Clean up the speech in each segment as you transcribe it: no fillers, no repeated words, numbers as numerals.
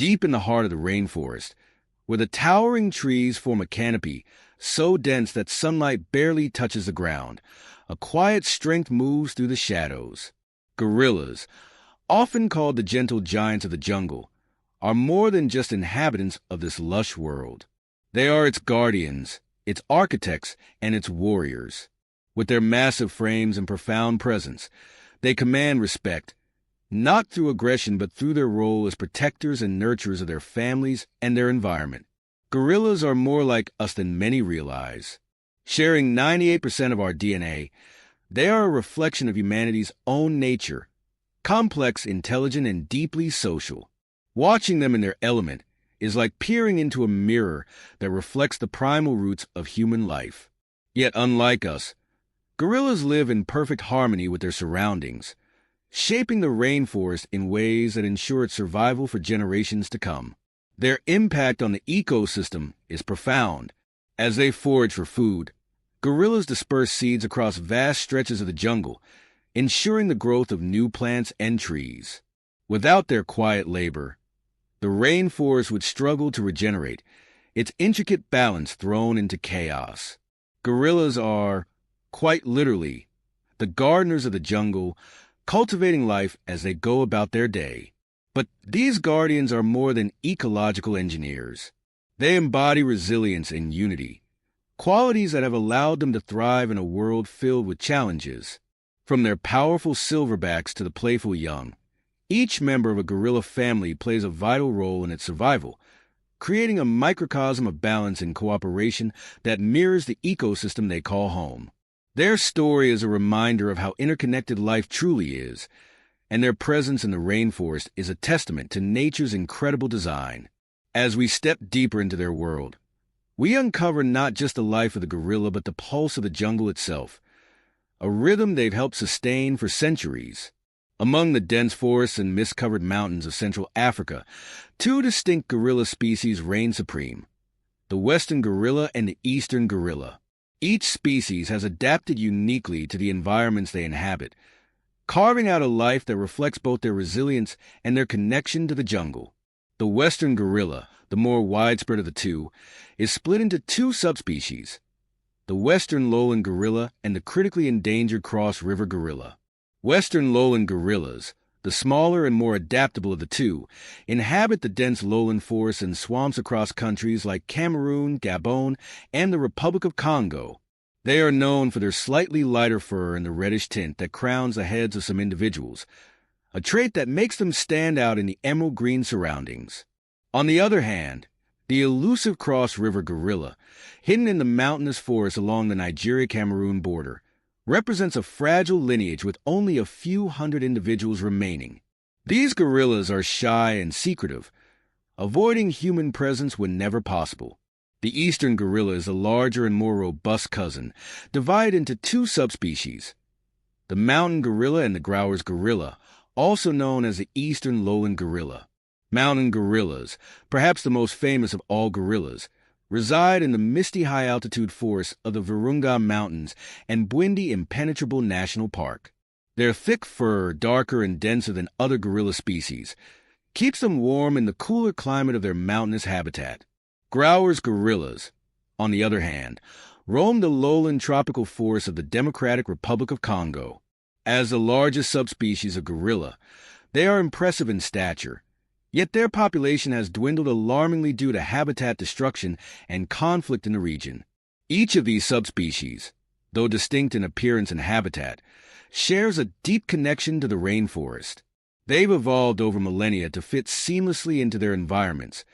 deep in the heart of the rainforest, where the towering trees form a canopy so dense that sunlight barely touches the ground, a quiet strength moves through the shadows. Gorillas, often called the gentle giants of the jungle, are more than just inhabitants of this lush world. They are its guardians, its architects, and its warriors. With their massive frames and profound presence, they command respect, not through aggression but through their role as protectors and nurturers of their families and their environment. Gorillas are more like us than many realize. Sharing 98% of our DNA, they are a reflection of humanity's own nature, complex, intelligent, and deeply social. Watching them in their element is like peering into a mirror that reflects the primal roots of human life. Yet, unlike us, gorillas live in perfect harmony with their surroundings, shaping the rainforest in ways that ensure its survival for generations to come. Their impact on the ecosystem is profound. As they forage for food, gorillas disperse seeds across vast stretches of the jungle, ensuring the growth of new plants and trees. Without their quiet labor, the rainforest would struggle to regenerate, its intricate balance thrown into chaos. Gorillas are, quite literally, the gardeners of the jungle, cultivating life as they go about their day. But these guardians are more than ecological engineers. They embody resilience and unity, qualities that have allowed them to thrive in a world filled with challenges. From their powerful silverbacks to the playful young, each member of a gorilla family plays a vital role in its survival, creating a microcosm of balance and cooperation that mirrors the ecosystem they call home. Their story is a reminder of how interconnected life truly is, and their presence in the rainforest is a testament to nature's incredible design. As we step deeper into their world, we uncover not just the life of the gorilla but the pulse of the jungle itself, a rhythm they've helped sustain for centuries. Among the dense forests and mist-covered mountains of Central Africa, two distinct gorilla species reign supreme: the western gorilla and the eastern gorilla. Each species has adapted uniquely to the environments they inhabit, carving out a life that reflects both their resilience and their connection to the jungle. The western gorilla, the more widespread of the two, is split into two subspecies: the western lowland gorilla and the critically endangered cross-river gorilla. Western lowland gorillas, the smaller and more adaptable of the two, inhabit the dense lowland forests and swamps across countries like Cameroon, Gabon, and the Republic of Congo. They are known for their slightly lighter fur and the reddish tint that crowns the heads of some individuals, a trait that makes them stand out in the emerald green surroundings. On the other hand, the elusive cross-river gorilla, hidden in the mountainous forests along the Nigeria-Cameroon border, represents a fragile lineage with only a few hundred individuals remaining. These gorillas are shy and secretive, avoiding human presence whenever possible. The eastern gorilla is a larger and more robust cousin, divided into two subspecies: the mountain gorilla and the Growers gorilla, also known as the eastern lowland gorilla. Mountain gorillas, perhaps the most famous of all gorillas, reside in the misty high-altitude forests of the Virunga Mountains and Bwindi Impenetrable National Park. Their thick fur, darker and denser than other gorilla species, keeps them warm in the cooler climate of their mountainous habitat. Growers gorillas, on the other hand, roam the lowland tropical forests of the Democratic Republic of Congo. As the largest subspecies of gorilla, they are impressive in stature, yet their population has dwindled alarmingly due to habitat destruction and conflict in the region. Each of these subspecies, though distinct in appearance and habitat, shares a deep connection to the rainforest. They've evolved over millennia to fit seamlessly into their environments,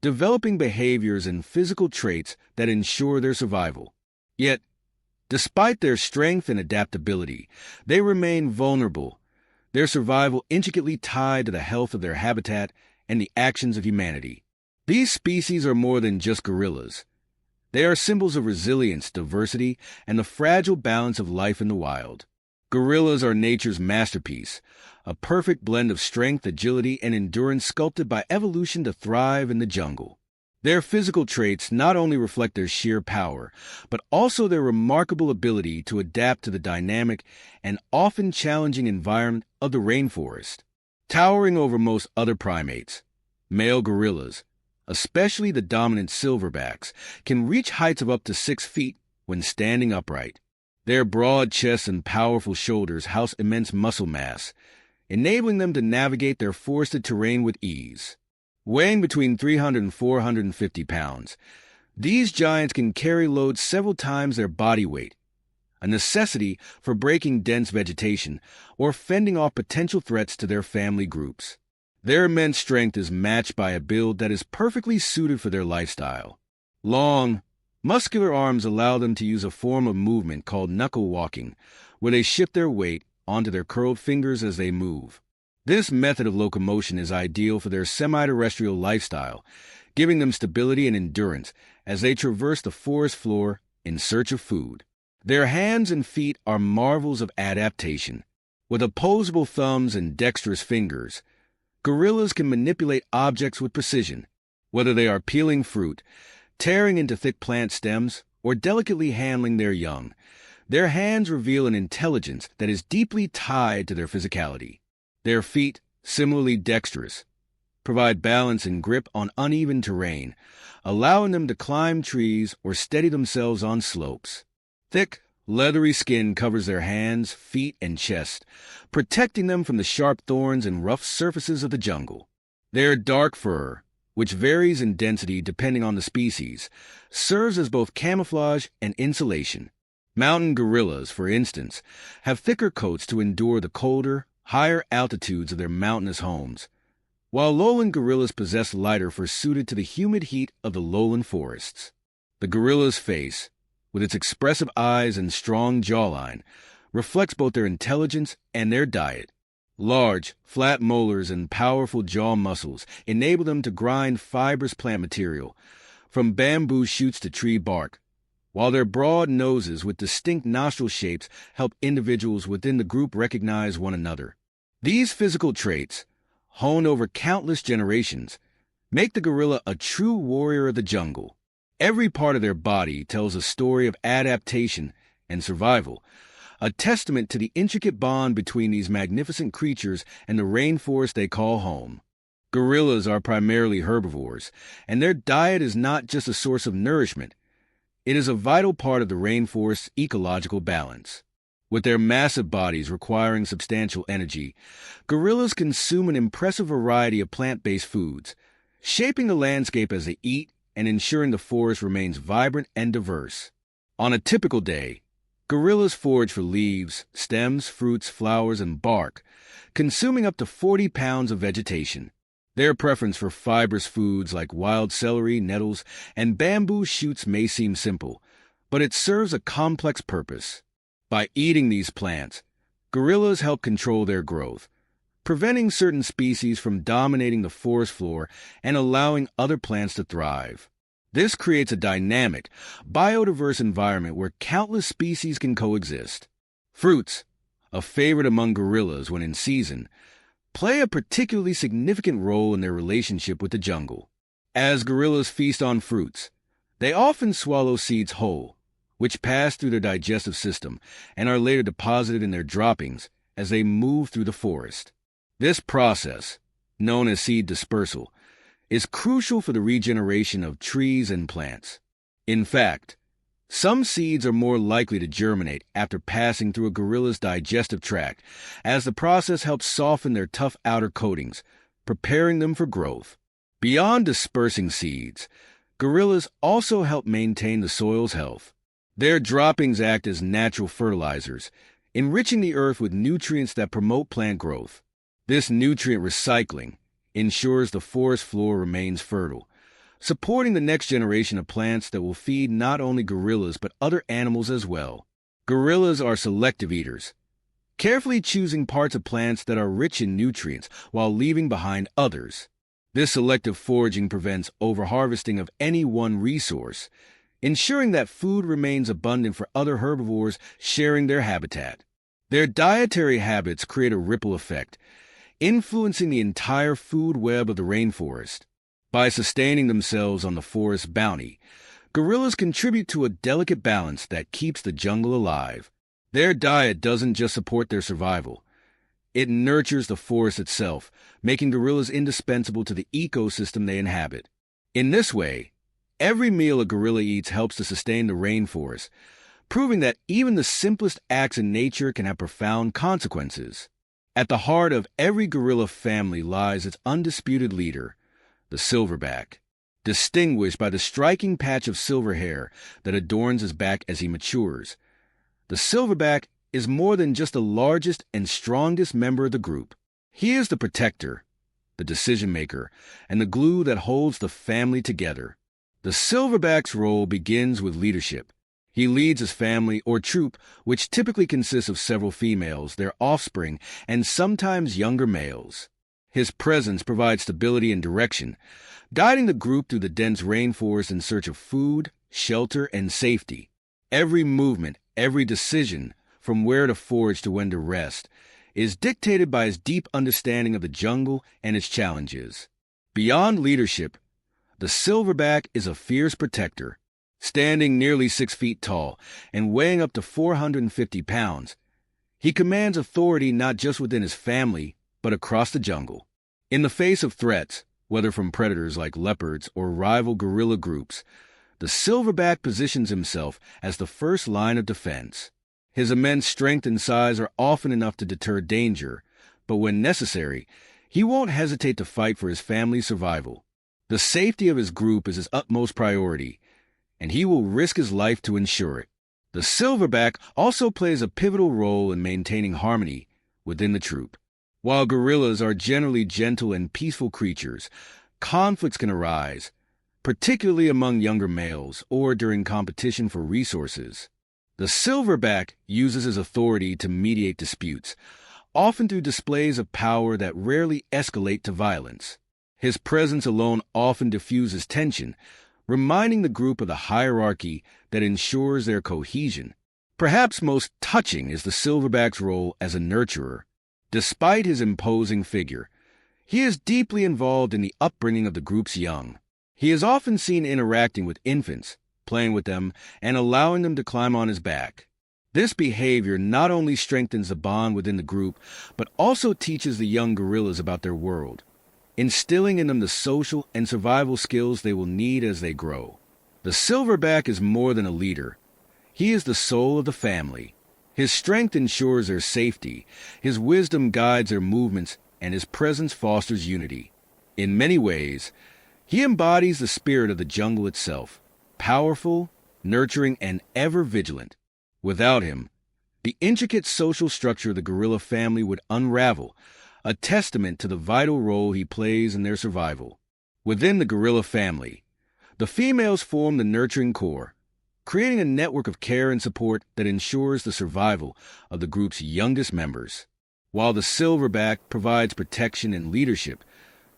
developing behaviors and physical traits that ensure their survival. Yet, despite their strength and adaptability, they remain vulnerable, their survival intricately tied to the health of their habitat and the actions of humanity. These species are more than just gorillas. They are symbols of resilience, diversity, and the fragile balance of life in the wild. Gorillas are nature's masterpiece, a perfect blend of strength, agility, and endurance sculpted by evolution to thrive in the jungle. Their physical traits not only reflect their sheer power, but also their remarkable ability to adapt to the dynamic and often challenging environment of the rainforest. Towering over most other primates, Male gorillas, especially the dominant silverbacks, can reach heights of up to 6 feet when standing upright. Their broad chests and powerful shoulders house immense muscle mass, enabling them to navigate their forested terrain with ease. Weighing between 300 and 450 pounds, these giants can carry loads several times their body weight, a necessity for breaking dense vegetation or fending off potential threats to their family groups. Their immense strength is matched by a build that is perfectly suited for their lifestyle. Long, muscular arms allow them to use a form of movement called knuckle walking, where they shift their weight onto their curled fingers as they move. This method of locomotion is ideal for their semi-terrestrial lifestyle, giving them stability and endurance as they traverse the forest floor in search of food. Their hands and feet are marvels of adaptation. With opposable thumbs and dexterous fingers, gorillas can manipulate objects with precision, whether they are peeling fruit, tearing into thick plant stems, or delicately handling their young. Their hands reveal an intelligence that is deeply tied to their physicality. Their feet, similarly dexterous, provide balance and grip on uneven terrain, allowing them to climb trees or steady themselves on slopes. Thick, leathery skin covers their hands, feet, and chest, protecting them from the sharp thorns and rough surfaces of the jungle. Their dark fur, which varies in density depending on the species, serves as both camouflage and insulation. Mountain gorillas, for instance, have thicker coats to endure the colder, higher altitudes of their mountainous homes, while lowland gorillas possess lighter fur suited to the humid heat of the lowland forests. The gorilla's face, with its expressive eyes and strong jawline, reflects both their intelligence and their diet. Large, flat molars and powerful jaw muscles enable them to grind fibrous plant material, from bamboo shoots to tree bark, while their broad noses with distinct nostril shapes help individuals within the group recognize one another. These physical traits, honed over countless generations, make the gorilla a true warrior of the jungle. Every part of their body tells a story of adaptation and survival, a testament to the intricate bond between these magnificent creatures and the rainforest they call home. Gorillas are primarily herbivores, and their diet is not just a source of nourishment. It is a vital part of the rainforest's ecological balance. With their massive bodies requiring substantial energy, gorillas consume an impressive variety of plant-based foods, shaping the landscape as they eat and ensuring the forest remains vibrant and diverse. On a typical day, gorillas forage for leaves, stems, fruits, flowers, and bark, consuming up to 40 pounds of vegetation. Their preference for fibrous foods like wild celery, nettles, and bamboo shoots may seem simple, but it serves a complex purpose. By eating these plants, gorillas help control their growth, preventing certain species from dominating the forest floor and allowing other plants to thrive. This creates a dynamic, biodiverse environment where countless species can coexist. Fruits, a favorite among gorillas when in season, play a particularly significant role in their relationship with the jungle. As gorillas feast on fruits, they often swallow seeds whole, which pass through their digestive system and are later deposited in their droppings as they move through the forest. This process, known as seed dispersal, is crucial for the regeneration of trees and plants. In fact, some seeds are more likely to germinate after passing through a gorilla's digestive tract, as the process helps soften their tough outer coatings, preparing them for growth. Beyond dispersing seeds, gorillas also help maintain the soil's health. Their droppings act as natural fertilizers, enriching the earth with nutrients that promote plant growth. This nutrient recycling ensures the forest floor remains fertile, supporting the next generation of plants that will feed not only gorillas but other animals as well. Gorillas are selective eaters, carefully choosing parts of plants that are rich in nutrients while leaving behind others. This selective foraging prevents overharvesting of any one resource, ensuring that food remains abundant for other herbivores sharing their habitat. Their dietary habits create a ripple effect, influencing the entire food web of the rainforest. By sustaining themselves on the forest's bounty, gorillas contribute to a delicate balance that keeps the jungle alive. Their diet doesn't just support their survival. It nurtures the forest itself, making gorillas indispensable to the ecosystem they inhabit. In this way, every meal a gorilla eats helps to sustain the rainforest, proving that even the simplest acts in nature can have profound consequences. At the heart of every gorilla family lies its undisputed leader, the silverback, distinguished by the striking patch of silver hair that adorns his back as he matures. The silverback is more than just the largest and strongest member of the group. He is the protector, the decision-maker, and the glue that holds the family together. The silverback's role begins with leadership. He leads his family or troop, which typically consists of several females, their offspring, and sometimes younger males. His presence provides stability and direction, guiding the group through the dense rainforest in search of food, shelter, and safety. Every movement, every decision, from where to forage to when to rest, is dictated by his deep understanding of the jungle and its challenges. Beyond leadership, the silverback is a fierce protector. Standing nearly 6 feet tall and weighing up to 450 pounds, he commands authority not just within his family, but across the jungle. In the face of threats, whether from predators like leopards or rival gorilla groups, the silverback positions himself as the first line of defense. His immense strength and size are often enough to deter danger, but when necessary, he won't hesitate to fight for his family's survival. The safety of his group is his utmost priority, and he will risk his life to ensure it. The silverback also plays a pivotal role in maintaining harmony within the troop. While gorillas are generally gentle and peaceful creatures, conflicts can arise, particularly among younger males or during competition for resources. The silverback uses his authority to mediate disputes, often through displays of power that rarely escalate to violence. His presence alone often diffuses tension, reminding the group of the hierarchy that ensures their cohesion. Perhaps most touching is the silverback's role as a nurturer. Despite his imposing figure, he is deeply involved in the upbringing of the group's young. He is often seen interacting with infants, playing with them, and allowing them to climb on his back. This behavior not only strengthens the bond within the group, but also teaches the young gorillas about their world, instilling in them the social and survival skills they will need as they grow. The silverback is more than a leader. He is the soul of the family. His strength ensures their safety, his wisdom guides their movements, and his presence fosters unity. In many ways, he embodies the spirit of the jungle itself, powerful, nurturing, and ever vigilant. Without him, the intricate social structure of the gorilla family would unravel, a testament to the vital role he plays in their survival. Within the gorilla family, the females form the nurturing core, creating a network of care and support that ensures the survival of the group's youngest members. While the silverback provides protection and leadership,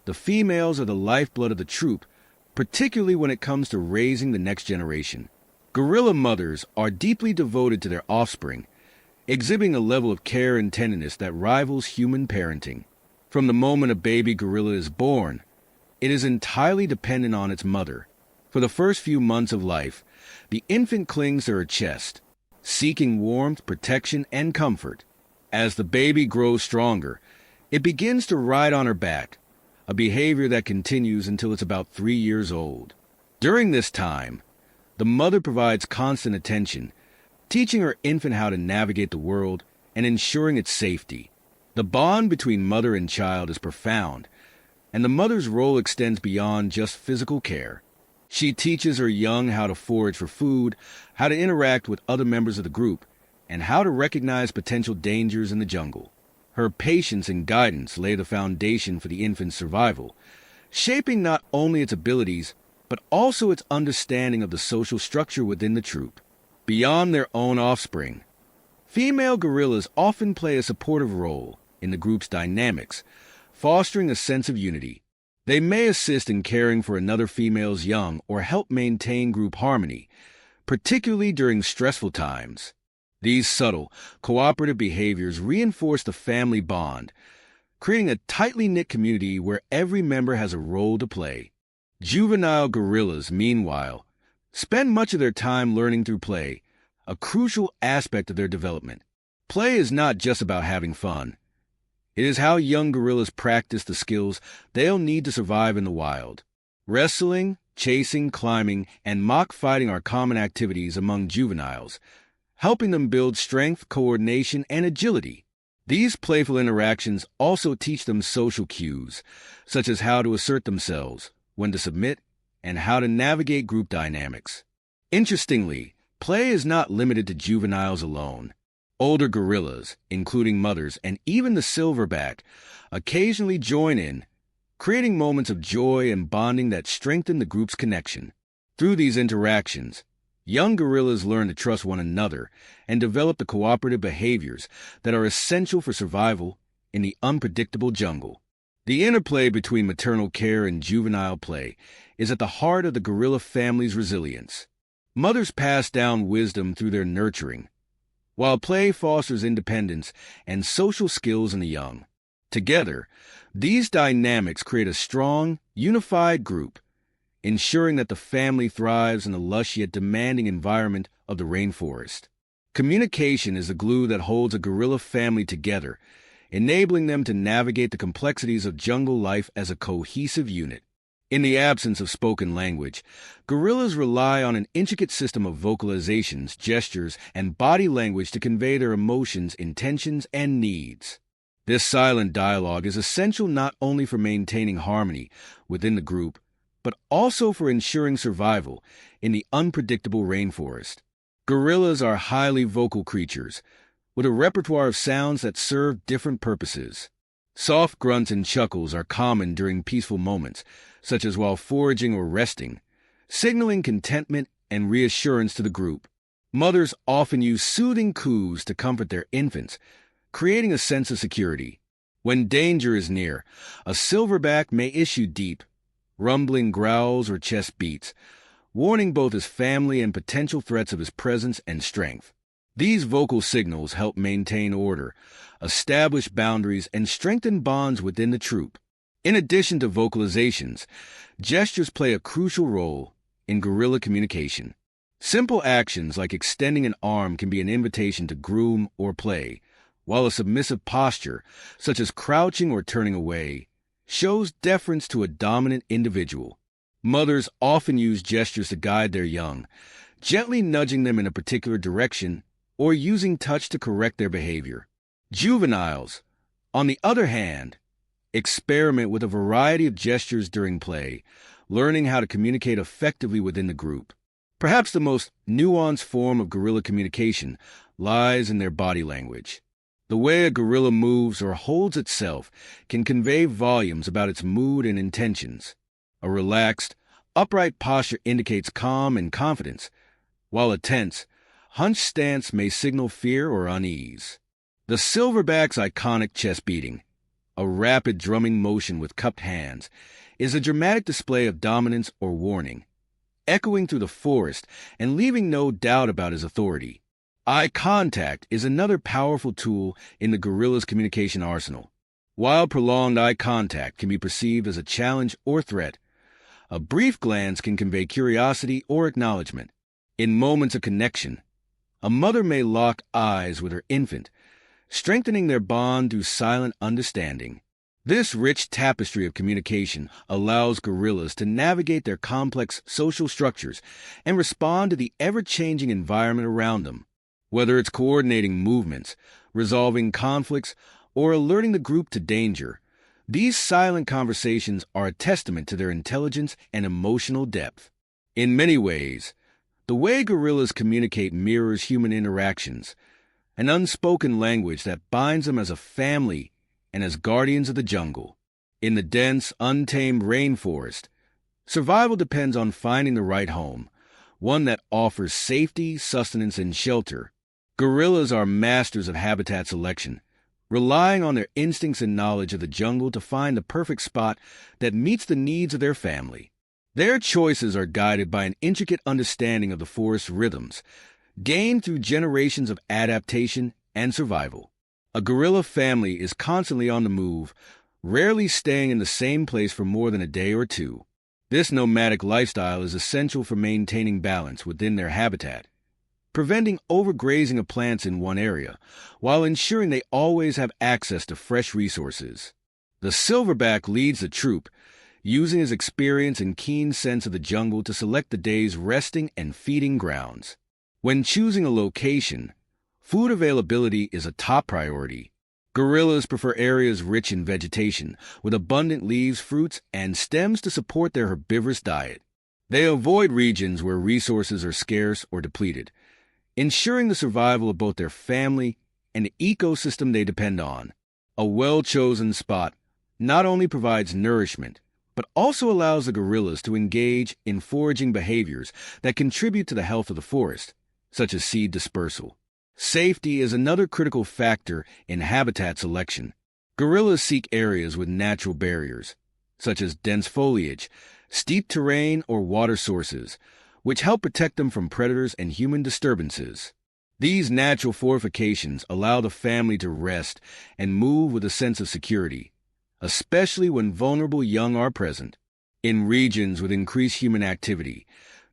the females are the lifeblood of the troop, particularly when it comes to raising the next generation. Gorilla mothers are deeply devoted to their offspring, exhibiting a level of care and tenderness that rivals human parenting. From the moment a baby gorilla is born, it is entirely dependent on its mother. For the first few months of life, the infant clings to her chest, seeking warmth, protection, and comfort. As the baby grows stronger, it begins to ride on her back, a behavior that continues until it's about 3 years old. During this time, the mother provides constant attention, teaching her infant how to navigate the world and ensuring its safety. The bond between mother and child is profound, and the mother's role extends beyond just physical care. She teaches her young how to forage for food, how to interact with other members of the group, and how to recognize potential dangers in the jungle. Her patience and guidance lay the foundation for the infant's survival, shaping not only its abilities, but also its understanding of the social structure within the troop. Beyond their own offspring, female gorillas often play a supportive role in the group's dynamics, fostering a sense of unity. They may assist in caring for another female's young or help maintain group harmony, particularly during stressful times. These subtle, cooperative behaviors reinforce the family bond, creating a tightly knit community where every member has a role to play. Juvenile gorillas, meanwhile, spend much of their time learning through play, a crucial aspect of their development. Play is not just about having fun. It is how young gorillas practice the skills they'll need to survive in the wild. Wrestling, chasing, climbing, and mock fighting are common activities among juveniles, helping them build strength, coordination, and agility. These playful interactions also teach them social cues, such as how to assert themselves, when to submit, and how to navigate group dynamics. Interestingly, play is not limited to juveniles alone. Older gorillas, including mothers and even the silverback, occasionally join in, creating moments of joy and bonding that strengthen the group's connection. Through these interactions, young gorillas learn to trust one another and develop the cooperative behaviors that are essential for survival in the unpredictable jungle. The interplay between maternal care and juvenile play is at the heart of the gorilla family's resilience. Mothers pass down wisdom through their nurturing, while play fosters independence and social skills in the young. Together, these dynamics create a strong, unified group, ensuring that the family thrives in the lush yet demanding environment of the rainforest. Communication is the glue that holds a gorilla family together, enabling them to navigate the complexities of jungle life as a cohesive unit. In the absence of spoken language, gorillas rely on an intricate system of vocalizations, gestures, and body language to convey their emotions, intentions, and needs. This silent dialogue is essential not only for maintaining harmony within the group, but also for ensuring survival in the unpredictable rainforest. Gorillas are highly vocal creatures, with a repertoire of sounds that serve different purposes. Soft grunts and chuckles are common during peaceful moments, such as while foraging or resting, signaling contentment and reassurance to the group. Mothers often use soothing coos to comfort their infants, creating a sense of security. When danger is near, a silverback may issue deep, rumbling growls or chest beats, warning both his family and potential threats of his presence and strength. These vocal signals help maintain order, establish boundaries, and strengthen bonds within the troop. In addition to vocalizations, gestures play a crucial role in gorilla communication. Simple actions like extending an arm can be an invitation to groom or play, while a submissive posture, such as crouching or turning away, shows deference to a dominant individual. Mothers often use gestures to guide their young, gently nudging them in a particular direction or using touch to correct their behavior. Juveniles, on the other hand, experiment with a variety of gestures during play, learning how to communicate effectively within the group. Perhaps the most nuanced form of gorilla communication lies in their body language. The way a gorilla moves or holds itself can convey volumes about its mood and intentions. A relaxed, upright posture indicates calm and confidence, while a tense, hunched stance may signal fear or unease. The silverback's iconic chest beating, a rapid drumming motion with cupped hands, is a dramatic display of dominance or warning, echoing through the forest and leaving no doubt about his authority. Eye contact is another powerful tool in the gorilla's communication arsenal. While prolonged eye contact can be perceived as a challenge or threat, a brief glance can convey curiosity or acknowledgement. In moments of connection, a mother may lock eyes with her infant, strengthening their bond through silent understanding. This rich tapestry of communication allows gorillas to navigate their complex social structures and respond to the ever-changing environment around them. Whether it's coordinating movements, resolving conflicts, or alerting the group to danger, these silent conversations are a testament to their intelligence and emotional depth. In many ways, the way gorillas communicate mirrors human interactions, an unspoken language that binds them as a family and as guardians of the jungle. In the dense, untamed rainforest, survival depends on finding the right home, one that offers safety, sustenance, and shelter. Gorillas are masters of habitat selection, relying on their instincts and knowledge of the jungle to find the perfect spot that meets the needs of their family. Their choices are guided by an intricate understanding of the forest's rhythms, gained through generations of adaptation and survival. A gorilla family is constantly on the move, rarely staying in the same place for more than a day or two. This nomadic lifestyle is essential for maintaining balance within their habitat, preventing overgrazing of plants in one area, while ensuring they always have access to fresh resources. The silverback leads the troop, using his experience and keen sense of the jungle to select the day's resting and feeding grounds. When choosing a location, food availability is a top priority. Gorillas prefer areas rich in vegetation, with abundant leaves, fruits, and stems to support their herbivorous diet. They avoid regions where resources are scarce or depleted, ensuring the survival of both their family and the ecosystem they depend on. A well-chosen spot not only provides nourishment, but also allows the gorillas to engage in foraging behaviors that contribute to the health of the forest, such as seed dispersal. Safety is another critical factor in habitat selection. Gorillas seek areas with natural barriers, such as dense foliage, steep terrain, or water sources, which help protect them from predators and human disturbances. These natural fortifications allow the family to rest and move with a sense of security, especially when vulnerable young are present. In regions with increased human activity,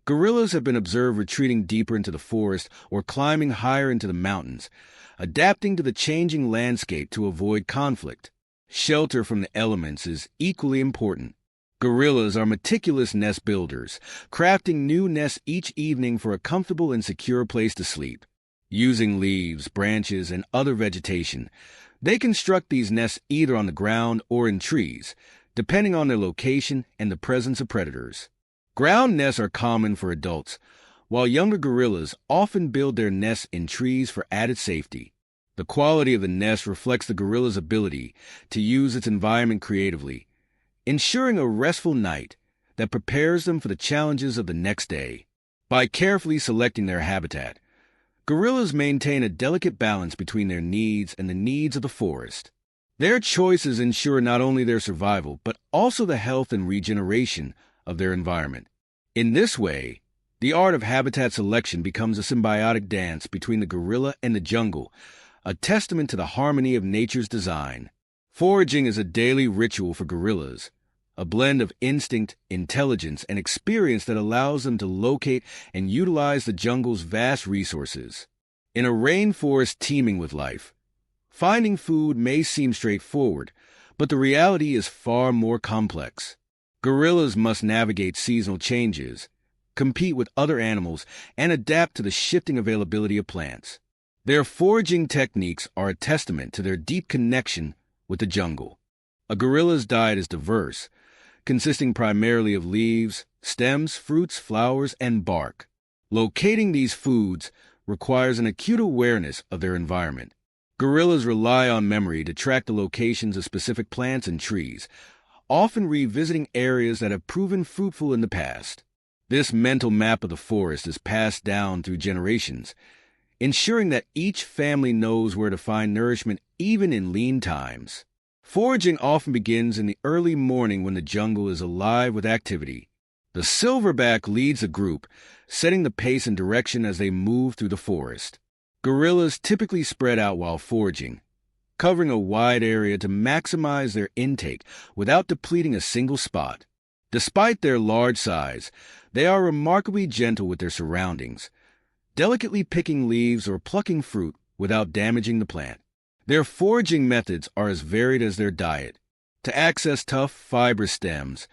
gorillas have been observed retreating deeper into the forest or climbing higher into the mountains, adapting to the changing landscape to avoid conflict. Shelter from the elements is equally important. Gorillas are meticulous nest builders, crafting new nests each evening for a comfortable and secure place to sleep. Using leaves, branches, and other vegetation, they construct these nests either on the ground or in trees, depending on their location and the presence of predators. Ground nests are common for adults, while younger gorillas often build their nests in trees for added safety. The quality of the nest reflects the gorilla's ability to use its environment creatively, ensuring a restful night that prepares them for the challenges of the next day. By carefully selecting their habitat, gorillas maintain a delicate balance between their needs and the needs of the forest. Their choices ensure not only their survival, but also the health and regeneration of their environment. In this way, the art of habitat selection becomes a symbiotic dance between the gorilla and the jungle, a testament to the harmony of nature's design. Foraging is a daily ritual for gorillas, a blend of instinct, intelligence, and experience that allows them to locate and utilize the jungle's vast resources. In a rainforest teeming with life, finding food may seem straightforward, but the reality is far more complex. Gorillas must navigate seasonal changes, compete with other animals, and adapt to the shifting availability of plants. Their foraging techniques are a testament to their deep connection with the jungle. A gorilla's diet is diverse, consisting primarily of leaves, stems, fruits, flowers, and bark. Locating these foods requires an acute awareness of their environment. Gorillas rely on memory to track the locations of specific plants and trees, often revisiting areas that have proven fruitful in the past. This mental map of the forest is passed down through generations, ensuring that each family knows where to find nourishment even in lean times. Foraging often begins in the early morning when the jungle is alive with activity. The silverback leads the group, setting the pace and direction as they move through the forest. Gorillas typically spread out while foraging, covering a wide area to maximize their intake without depleting a single spot. Despite their large size, they are remarkably gentle with their surroundings, delicately picking leaves or plucking fruit without damaging the plant. Their foraging methods are as varied as their diet. To access tough, fibrous stems,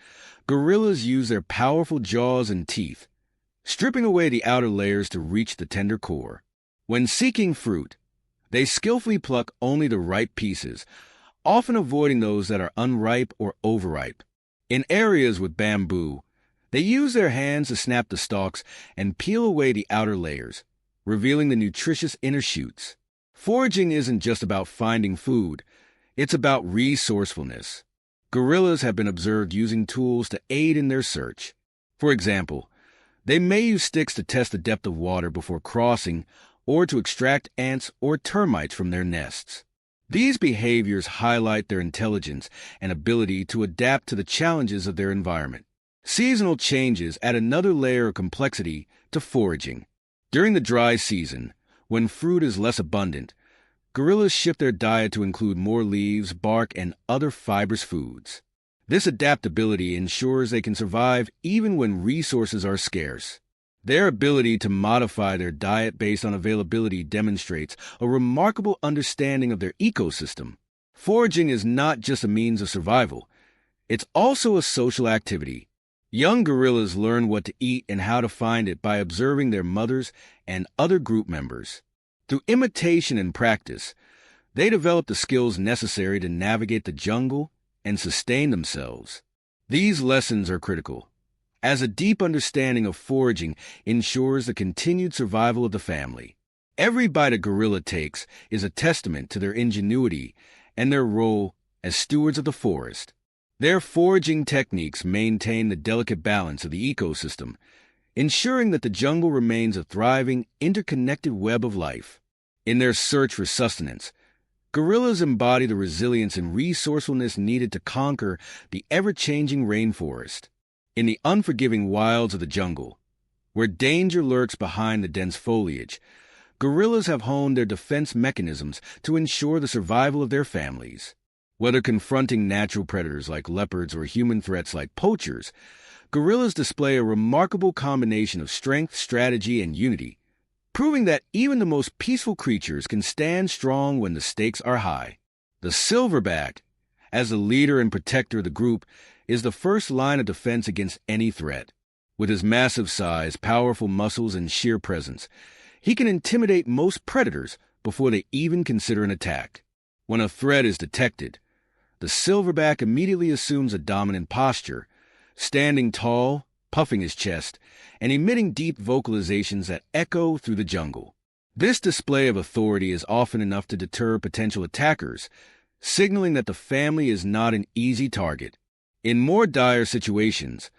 gorillas use their powerful jaws and teeth, stripping away the outer layers to reach the tender core. When seeking fruit, they skillfully pluck only the ripe pieces, often avoiding those that are unripe or overripe. In areas with bamboo, they use their hands to snap the stalks and peel away the outer layers, revealing the nutritious inner shoots. Foraging isn't just about finding food, it's about resourcefulness. Gorillas have been observed using tools to aid in their search. For example, they may use sticks to test the depth of water before crossing or to extract ants or termites from their nests. These behaviors highlight their intelligence and ability to adapt to the challenges of their environment. Seasonal changes add another layer of complexity to foraging. During the dry season, when fruit is less abundant, gorillas shift their diet to include more leaves, bark, and other fibrous foods. This adaptability ensures they can survive even when resources are scarce. Their ability to modify their diet based on availability demonstrates a remarkable understanding of their ecosystem. Foraging is not just a means of survival, it's also a social activity. Young gorillas learn what to eat and how to find it by observing their mothers and other group members. Through imitation and practice, they develop the skills necessary to navigate the jungle and sustain themselves. These lessons are critical, as a deep understanding of foraging ensures the continued survival of the family. Every bite a gorilla takes is a testament to their ingenuity and their role as stewards of the forest. Their foraging techniques maintain the delicate balance of the ecosystem, ensuring that the jungle remains a thriving, interconnected web of life. In their search for sustenance, gorillas embody the resilience and resourcefulness needed to conquer the ever-changing rainforest. In the unforgiving wilds of the jungle, where danger lurks behind the dense foliage, gorillas have honed their defense mechanisms to ensure the survival of their families. Whether confronting natural predators like leopards or human threats like poachers, gorillas display a remarkable combination of strength, strategy, and unity, proving that even the most peaceful creatures can stand strong when the stakes are high. The silverback, as the leader and protector of the group, is the first line of defense against any threat. With his massive size, powerful muscles, and sheer presence, he can intimidate most predators before they even consider an attack. When a threat is detected, the silverback immediately assumes a dominant posture, standing tall, puffing his chest, and emitting deep vocalizations that echo through the jungle. This display of authority is often enough to deter potential attackers, signaling that the family is not an easy target. In more dire situations,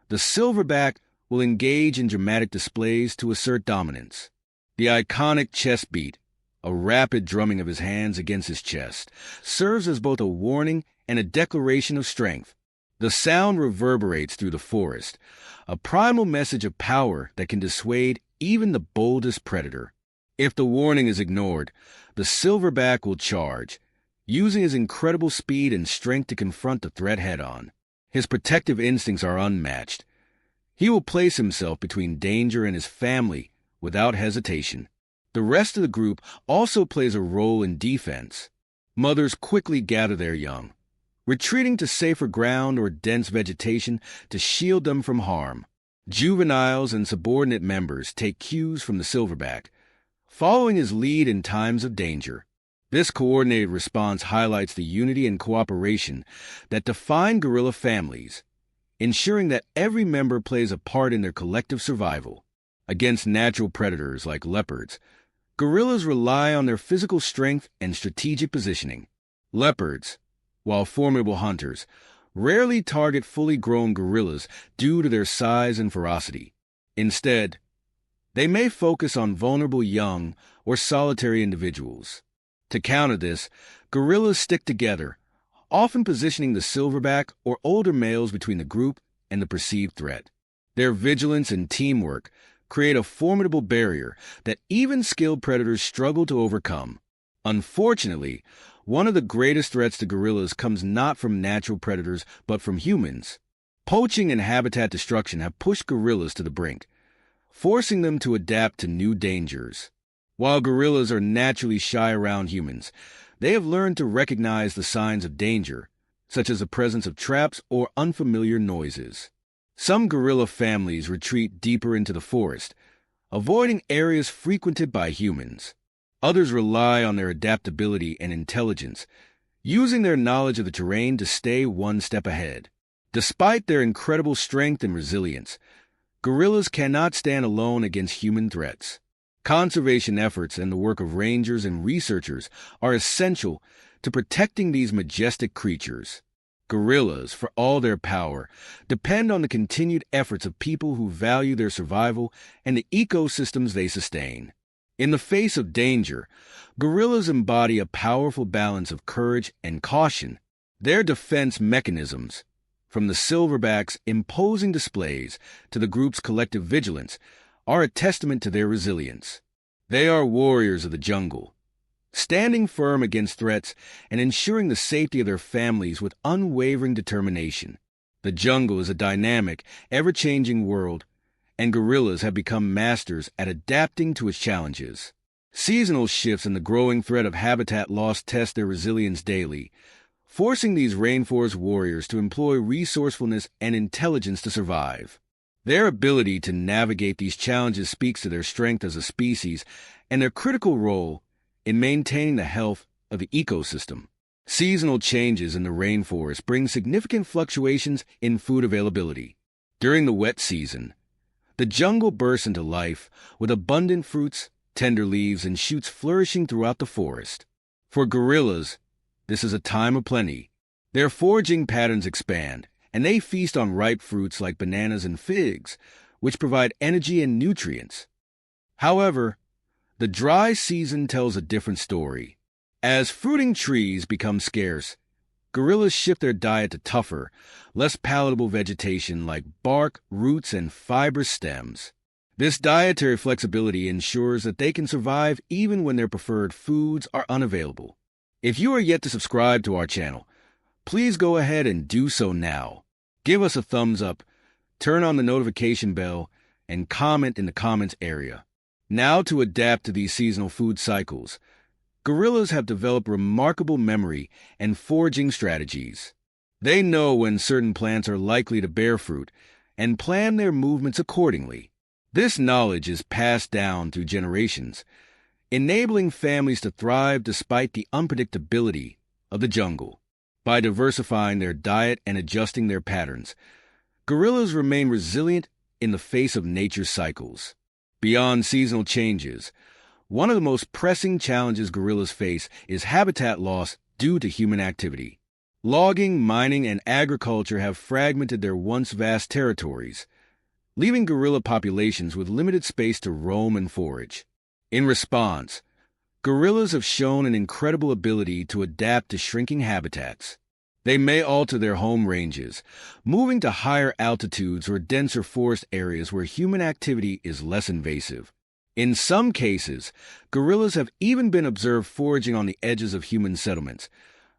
the silverback will engage in dramatic displays to assert dominance. The iconic chest beat, a rapid drumming of his hands against his chest, serves as both a warning and a declaration of strength. The sound reverberates through the forest, a primal message of power that can dissuade even the boldest predator. If the warning is ignored, the silverback will charge, using his incredible speed and strength to confront the threat head-on. His protective instincts are unmatched. He will place himself between danger and his family without hesitation. The rest of the group also plays a role in defense. Mothers quickly gather their young, retreating to safer ground or dense vegetation to shield them from harm. Juveniles and subordinate members take cues from the silverback, following his lead in times of danger. This coordinated response highlights the unity and cooperation that define gorilla families, ensuring that every member plays a part in their collective survival. Against natural predators like leopards, gorillas rely on their physical strength and strategic positioning. Leopards, while formidable hunters, rarely target fully grown gorillas due to their size and ferocity. Instead, they may focus on vulnerable young or solitary individuals. To counter this, gorillas stick together, often positioning the silverback or older males between the group and the perceived threat. Their vigilance and teamwork create a formidable barrier that even skilled predators struggle to overcome. Unfortunately, one of the greatest threats to gorillas comes not from natural predators but from humans. Poaching and habitat destruction have pushed gorillas to the brink, forcing them to adapt to new dangers. While gorillas are naturally shy around humans, they have learned to recognize the signs of danger, such as the presence of traps or unfamiliar noises. Some gorilla families retreat deeper into the forest, avoiding areas frequented by humans. Others rely on their adaptability and intelligence, using their knowledge of the terrain to stay one step ahead. Despite their incredible strength and resilience, gorillas cannot stand alone against human threats. Conservation efforts and the work of rangers and researchers are essential to protecting these majestic creatures. Gorillas, for all their power, depend on the continued efforts of people who value their survival and the ecosystems they sustain. In the face of danger, gorillas embody a powerful balance of courage and caution. Their defense mechanisms, from the silverback's imposing displays to the group's collective vigilance, are a testament to their resilience. They are warriors of the jungle, standing firm against threats and ensuring the safety of their families with unwavering determination. The jungle is a dynamic, ever-changing world, and gorillas have become masters at adapting to its challenges. Seasonal shifts and the growing threat of habitat loss test their resilience daily, forcing these rainforest warriors to employ resourcefulness and intelligence to survive. Their ability to navigate these challenges speaks to their strength as a species and their critical role in maintaining the health of the ecosystem. Seasonal changes in the rainforest bring significant fluctuations in food availability. During the wet season, the jungle bursts into life with abundant fruits, tender leaves, and shoots flourishing throughout the forest. For gorillas, this is a time of plenty. Their foraging patterns expand, and they feast on ripe fruits like bananas and figs, which provide energy and nutrients. However, the dry season tells a different story. As fruiting trees become scarce, gorillas shift their diet to tougher, less palatable vegetation like bark, roots, and fibrous stems. This dietary flexibility ensures that they can survive even when their preferred foods are unavailable. If you are yet to subscribe to our channel, please go ahead and do so now. Give us a thumbs up, turn on the notification bell, and comment in the comments area. Now, to adapt to these seasonal food cycles, gorillas have developed remarkable memory and foraging strategies. They know when certain plants are likely to bear fruit and plan their movements accordingly. This knowledge is passed down through generations, enabling families to thrive despite the unpredictability of the jungle. By diversifying their diet and adjusting their patterns, gorillas remain resilient in the face of nature's cycles. Beyond seasonal changes, one of the most pressing challenges gorillas face is habitat loss due to human activity. Logging, mining, and agriculture have fragmented their once vast territories, leaving gorilla populations with limited space to roam and forage. In response, gorillas have shown an incredible ability to adapt to shrinking habitats. They may alter their home ranges, moving to higher altitudes or denser forest areas where human activity is less invasive. In some cases, gorillas have even been observed foraging on the edges of human settlements,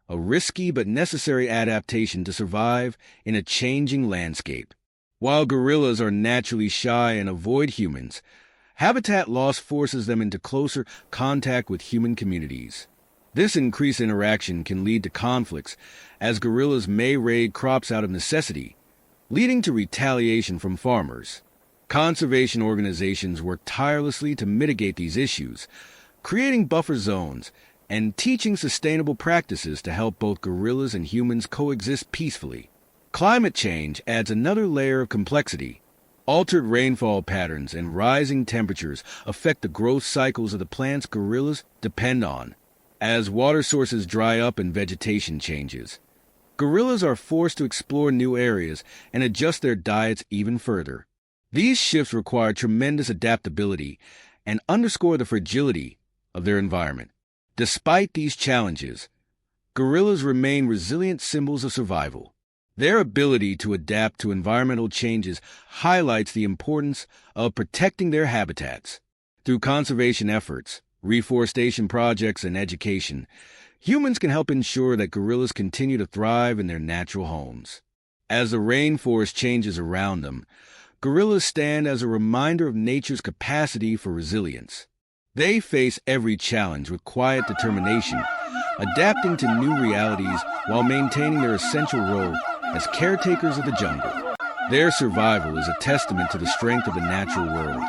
a risky but necessary adaptation to survive in a changing landscape. While gorillas are naturally shy and avoid humans, habitat loss forces them into closer contact with human communities. This increased interaction can lead to conflicts, as gorillas may raid crops out of necessity, leading to retaliation from farmers. Conservation organizations work tirelessly to mitigate these issues, creating buffer zones and teaching sustainable practices to help both gorillas and humans coexist peacefully. Climate change adds another layer of complexity. Altered rainfall patterns and rising temperatures affect the growth cycles of the plants gorillas depend on. As water sources dry up and vegetation changes, gorillas are forced to explore new areas and adjust their diets even further. These shifts require tremendous adaptability and underscore the fragility of their environment. Despite these challenges, gorillas remain resilient symbols of survival. Their ability to adapt to environmental changes highlights the importance of protecting their habitats. Through conservation efforts, reforestation projects, and education, humans can help ensure that gorillas continue to thrive in their natural homes. As the rainforest changes around them, gorillas stand as a reminder of nature's capacity for resilience. They face every challenge with quiet determination, adapting to new realities while maintaining their essential role as caretakers of the jungle. Their survival is a testament to the strength of the natural world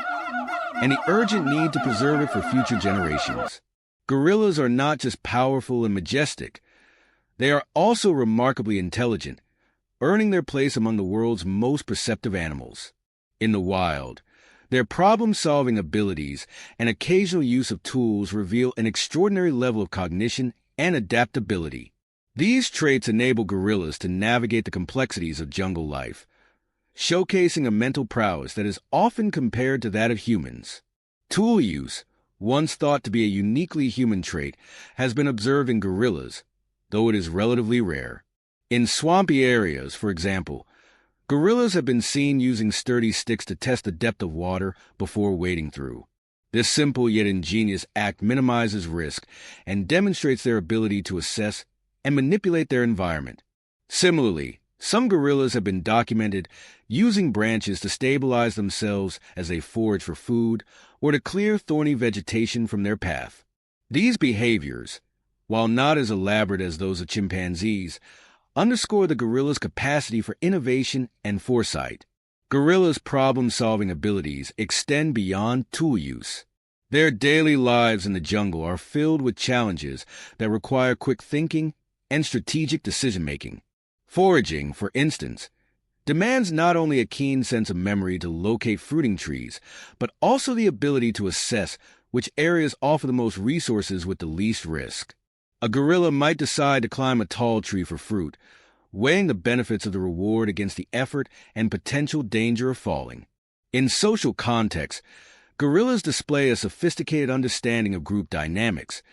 and the urgent need to preserve it for future generations. Gorillas are not just powerful and majestic, they are also remarkably intelligent, earning their place among the world's most perceptive animals. In the wild, their problem-solving abilities and occasional use of tools reveal an extraordinary level of cognition and adaptability. These traits enable gorillas to navigate the complexities of jungle life, showcasing a mental prowess that is often compared to that of humans. Tool use, once thought to be a uniquely human trait, has been observed in gorillas, though it is relatively rare. In swampy areas, for example, gorillas have been seen using sturdy sticks to test the depth of water before wading through. This simple yet ingenious act minimizes risk and demonstrates their ability to assess and manipulate their environment. Similarly, Some gorillas have been documented using branches to stabilize themselves as they forage for food or to clear thorny vegetation from their path. These behaviors, while not as elaborate as those of chimpanzees, underscore the gorilla's capacity for innovation and foresight. Gorillas' problem-solving abilities extend beyond tool use. Their daily lives in the jungle are filled with challenges that require quick thinking and strategic decision-making. Foraging, for instance, demands not only a keen sense of memory to locate fruiting trees, but also the ability to assess which areas offer the most resources with the least risk. A gorilla might decide to climb a tall tree for fruit, weighing the benefits of the reward against the effort and potential danger of falling. In social contexts, gorillas display a sophisticated understanding of group dynamics,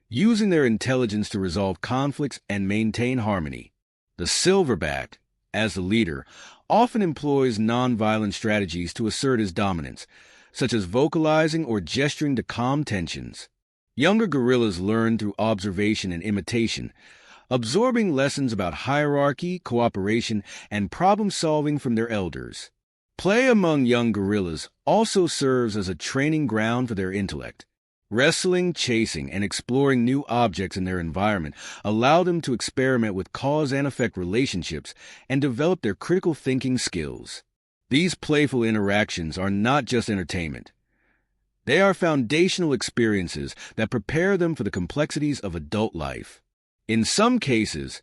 using their intelligence to resolve conflicts and maintain harmony. The silverback, as the leader, often employs nonviolent strategies to assert his dominance, such as vocalizing or gesturing to calm tensions. Younger gorillas learn through observation and imitation, absorbing lessons about hierarchy, cooperation, and problem-solving from their elders. Play among young gorillas also serves as a training ground for their intellect. Wrestling, chasing, and exploring new objects in their environment allow them to experiment with cause and effect relationships and develop their critical thinking skills. These playful interactions are not just entertainment. They are foundational experiences that prepare them for the complexities of adult life. In some cases,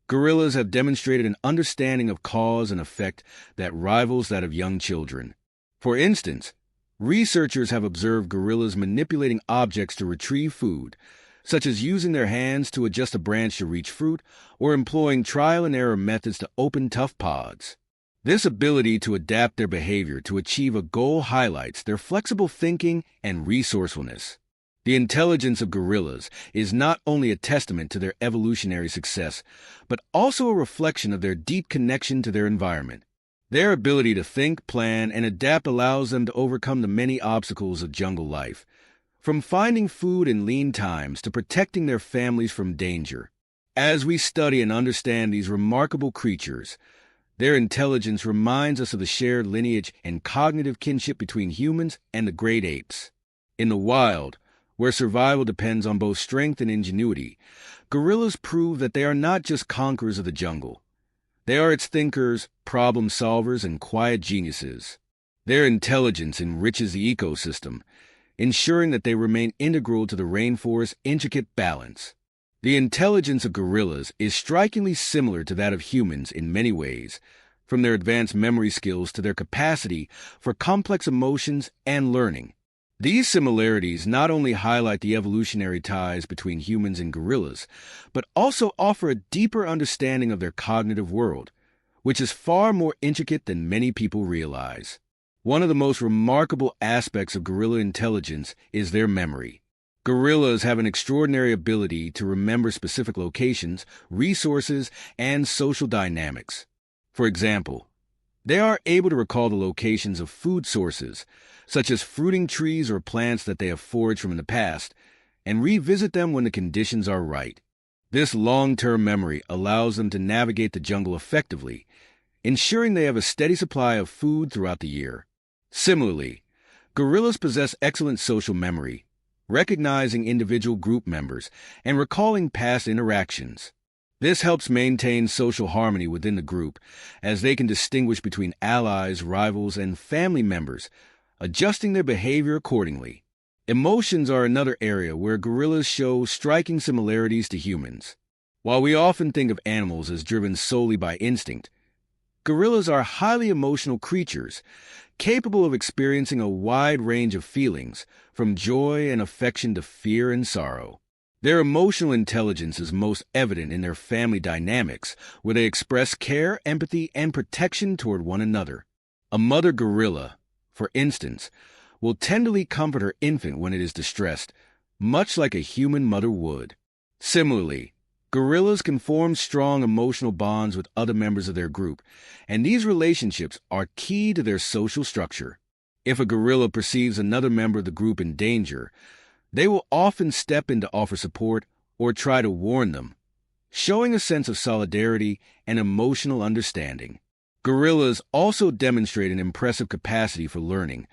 gorillas have demonstrated an understanding of cause and effect that rivals that of young children. For instance, researchers have observed gorillas manipulating objects to retrieve food, such as using their hands to adjust a branch to reach fruit or employing trial-and-error methods to open tough pods. This ability to adapt their behavior to achieve a goal highlights their flexible thinking and resourcefulness. The intelligence of gorillas is not only a testament to their evolutionary success, but also a reflection of their deep connection to their environment. Their ability to think, plan, and adapt allows them to overcome the many obstacles of jungle life, from finding food in lean times to protecting their families from danger. As we study and understand these remarkable creatures, their intelligence reminds us of the shared lineage and cognitive kinship between humans and the great apes. In the wild, where survival depends on both strength and ingenuity, gorillas prove that they are not just conquerors of the jungle. They are its thinkers, problem solvers, and quiet geniuses. Their intelligence enriches the ecosystem, ensuring that they remain integral to the rainforest's intricate balance. The intelligence of gorillas is strikingly similar to that of humans in many ways, from their advanced memory skills to their capacity for complex emotions and learning. These similarities not only highlight the evolutionary ties between humans and gorillas, but also offer a deeper understanding of their cognitive world, which is far more intricate than many people realize. One of the most remarkable aspects of gorilla intelligence is their memory. Gorillas have an extraordinary ability to remember specific locations, resources, and social dynamics. For example, they are able to recall the locations of food sources, such as fruiting trees or plants that they have foraged from in the past, and revisit them when the conditions are right. This long-term memory allows them to navigate the jungle effectively, ensuring they have a steady supply of food throughout the year. Similarly, gorillas possess excellent social memory, recognizing individual group members and recalling past interactions. This helps maintain social harmony within the group, as they can distinguish between allies, rivals, and family members, adjusting their behavior accordingly. Emotions are another area where gorillas show striking similarities to humans. While we often think of animals as driven solely by instinct, gorillas are highly emotional creatures, capable of experiencing a wide range of feelings, from joy and affection to fear and sorrow. Their emotional intelligence is most evident in their family dynamics, where they express care, empathy, and protection toward one another. A mother gorilla, for instance, will tenderly comfort her infant when it is distressed, much like a human mother would. Similarly, gorillas can form strong emotional bonds with other members of their group, and these relationships are key to their social structure. If a gorilla perceives another member of the group in danger, they will often step in to offer support or try to warn them, showing a sense of solidarity and emotional understanding. Gorillas also demonstrate an impressive capacity for learning,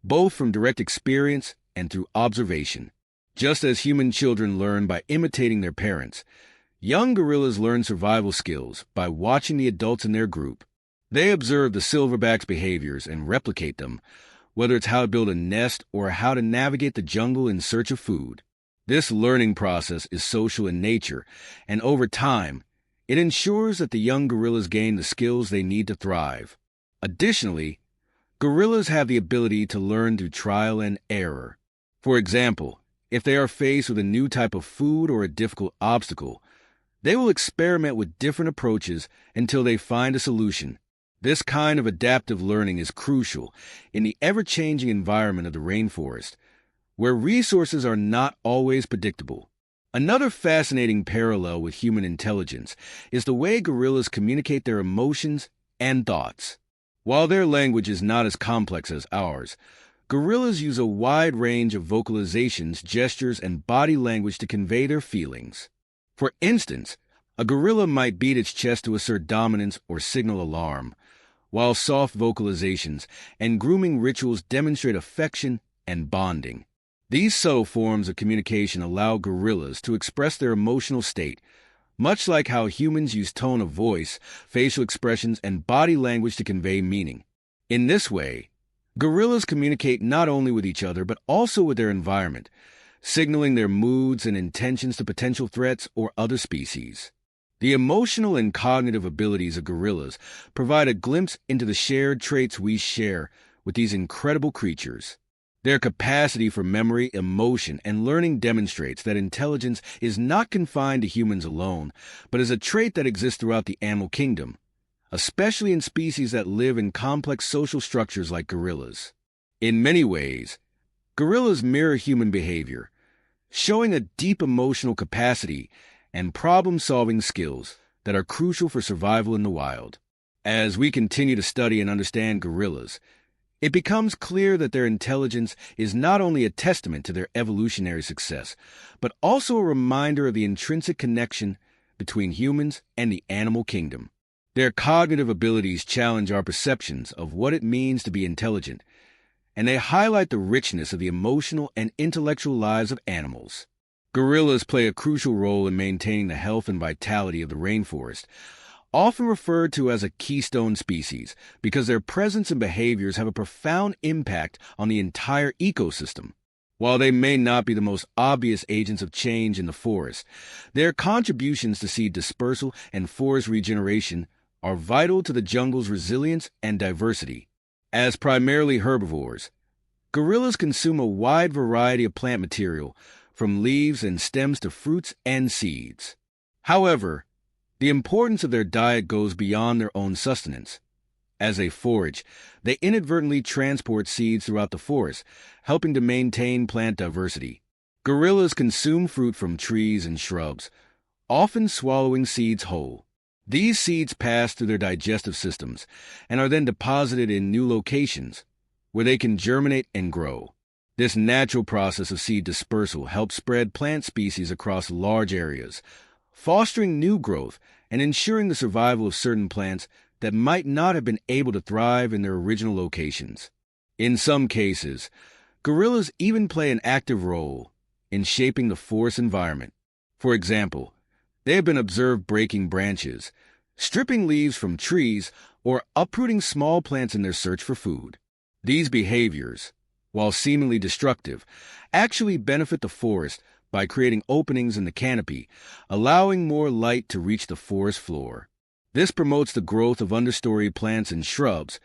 both from direct experience and through observation. Just as human children learn by imitating their parents, young gorillas learn survival skills by watching the adults in their group. They observe the silverback's behaviors and replicate them, whether it's how to build a nest or how to navigate the jungle in search of food. This learning process is social in nature, and over time, it ensures that the young gorillas gain the skills they need to thrive. Additionally, gorillas have the ability to learn through trial and error. For example, if they are faced with a new type of food or a difficult obstacle, they will experiment with different approaches until they find a solution. This kind of adaptive learning is crucial in the ever-changing environment of the rainforest, where resources are not always predictable. Another fascinating parallel with human intelligence is the way gorillas communicate their emotions and thoughts. While their language is not as complex as ours, gorillas use a wide range of vocalizations, gestures, and body language to convey their feelings. For instance, a gorilla might beat its chest to assert dominance or signal alarm, while soft vocalizations and grooming rituals demonstrate affection and bonding. These subtle forms of communication allow gorillas to express their emotional state, much like how humans use tone of voice, facial expressions, and body language to convey meaning. In this way, gorillas communicate not only with each other but also with their environment, signaling their moods and intentions to potential threats or other species. The emotional and cognitive abilities of gorillas provide a glimpse into the shared traits we share with these incredible creatures. Their capacity for memory, emotion, and learning demonstrates that intelligence is not confined to humans alone, but is a trait that exists throughout the animal kingdom, especially in species that live in complex social structures like gorillas. In many ways, gorillas mirror human behavior, showing a deep emotional capacity and problem-solving skills that are crucial for survival in the wild. As we continue to study and understand gorillas, it becomes clear that their intelligence is not only a testament to their evolutionary success, but also a reminder of the intrinsic connection between humans and the animal kingdom. Their cognitive abilities challenge our perceptions of what it means to be intelligent, and they highlight the richness of the emotional and intellectual lives of animals. Gorillas play a crucial role in maintaining the health and vitality of the rainforest, often referred to as a keystone species because their presence and behaviors have a profound impact on the entire ecosystem. While they may not be the most obvious agents of change in the forest, their contributions to seed dispersal and forest regeneration are vital to the jungle's resilience and diversity. As primarily herbivores, gorillas consume a wide variety of plant material, from leaves and stems to fruits and seeds. However, the importance of their diet goes beyond their own sustenance. As they forage, they inadvertently transport seeds throughout the forest, helping to maintain plant diversity. Gorillas consume fruit from trees and shrubs, often swallowing seeds whole. These seeds pass through their digestive systems and are then deposited in new locations, where they can germinate and grow. This natural process of seed dispersal helps spread plant species across large areas, fostering new growth and ensuring the survival of certain plants that might not have been able to thrive in their original locations. In some cases, gorillas even play an active role in shaping the forest environment. For example, they have been observed breaking branches, stripping leaves from trees, or uprooting small plants in their search for food. These behaviors, while seemingly destructive, actually benefit the forest by creating openings in the canopy, allowing more light to reach the forest floor. This promotes the growth of understory plants and shrubs,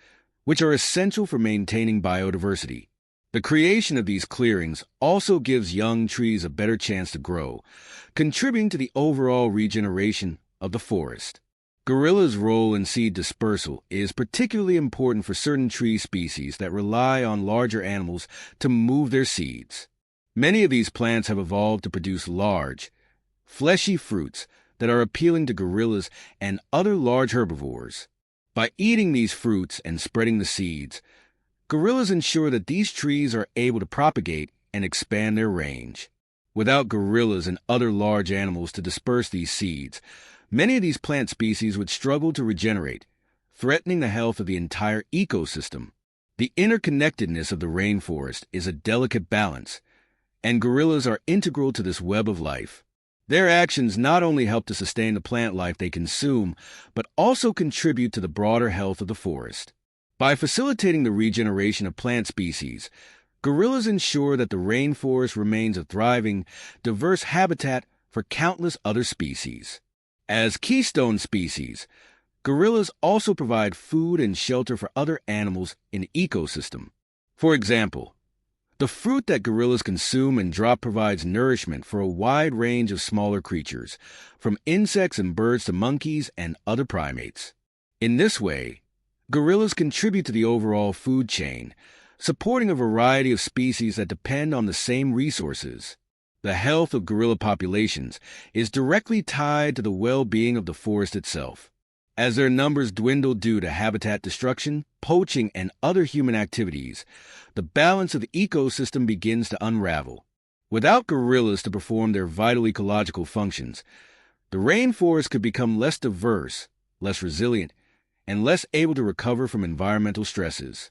which are essential for maintaining biodiversity. The creation of these clearings also gives young trees a better chance to grow, contributing to the overall regeneration of the forest. Gorillas' role in seed dispersal is particularly important for certain tree species that rely on larger animals to move their seeds. Many of these plants have evolved to produce large, fleshy fruits that are appealing to gorillas and other large herbivores. By eating these fruits and spreading the seeds, gorillas ensure that these trees are able to propagate and expand their range. Without gorillas and other large animals to disperse these seeds, many of these plant species would struggle to regenerate, threatening the health of the entire ecosystem. The interconnectedness of the rainforest is a delicate balance, and gorillas are integral to this web of life. Their actions not only help to sustain the plant life they consume, but also contribute to the broader health of the forest. By facilitating the regeneration of plant species, gorillas ensure that the rainforest remains a thriving, diverse habitat for countless other species. As keystone species, gorillas also provide food and shelter for other animals in the ecosystem. For example, the fruit that gorillas consume and drop provides nourishment for a wide range of smaller creatures, from insects and birds to monkeys and other primates. In this way, gorillas contribute to the overall food chain, supporting a variety of species that depend on the same resources. The health of gorilla populations is directly tied to the well-being of the forest itself. As their numbers dwindle due to habitat destruction, poaching, and other human activities, the balance of the ecosystem begins to unravel. Without gorillas to perform their vital ecological functions, the rainforest could become less diverse, less resilient, and less able to recover from environmental stresses.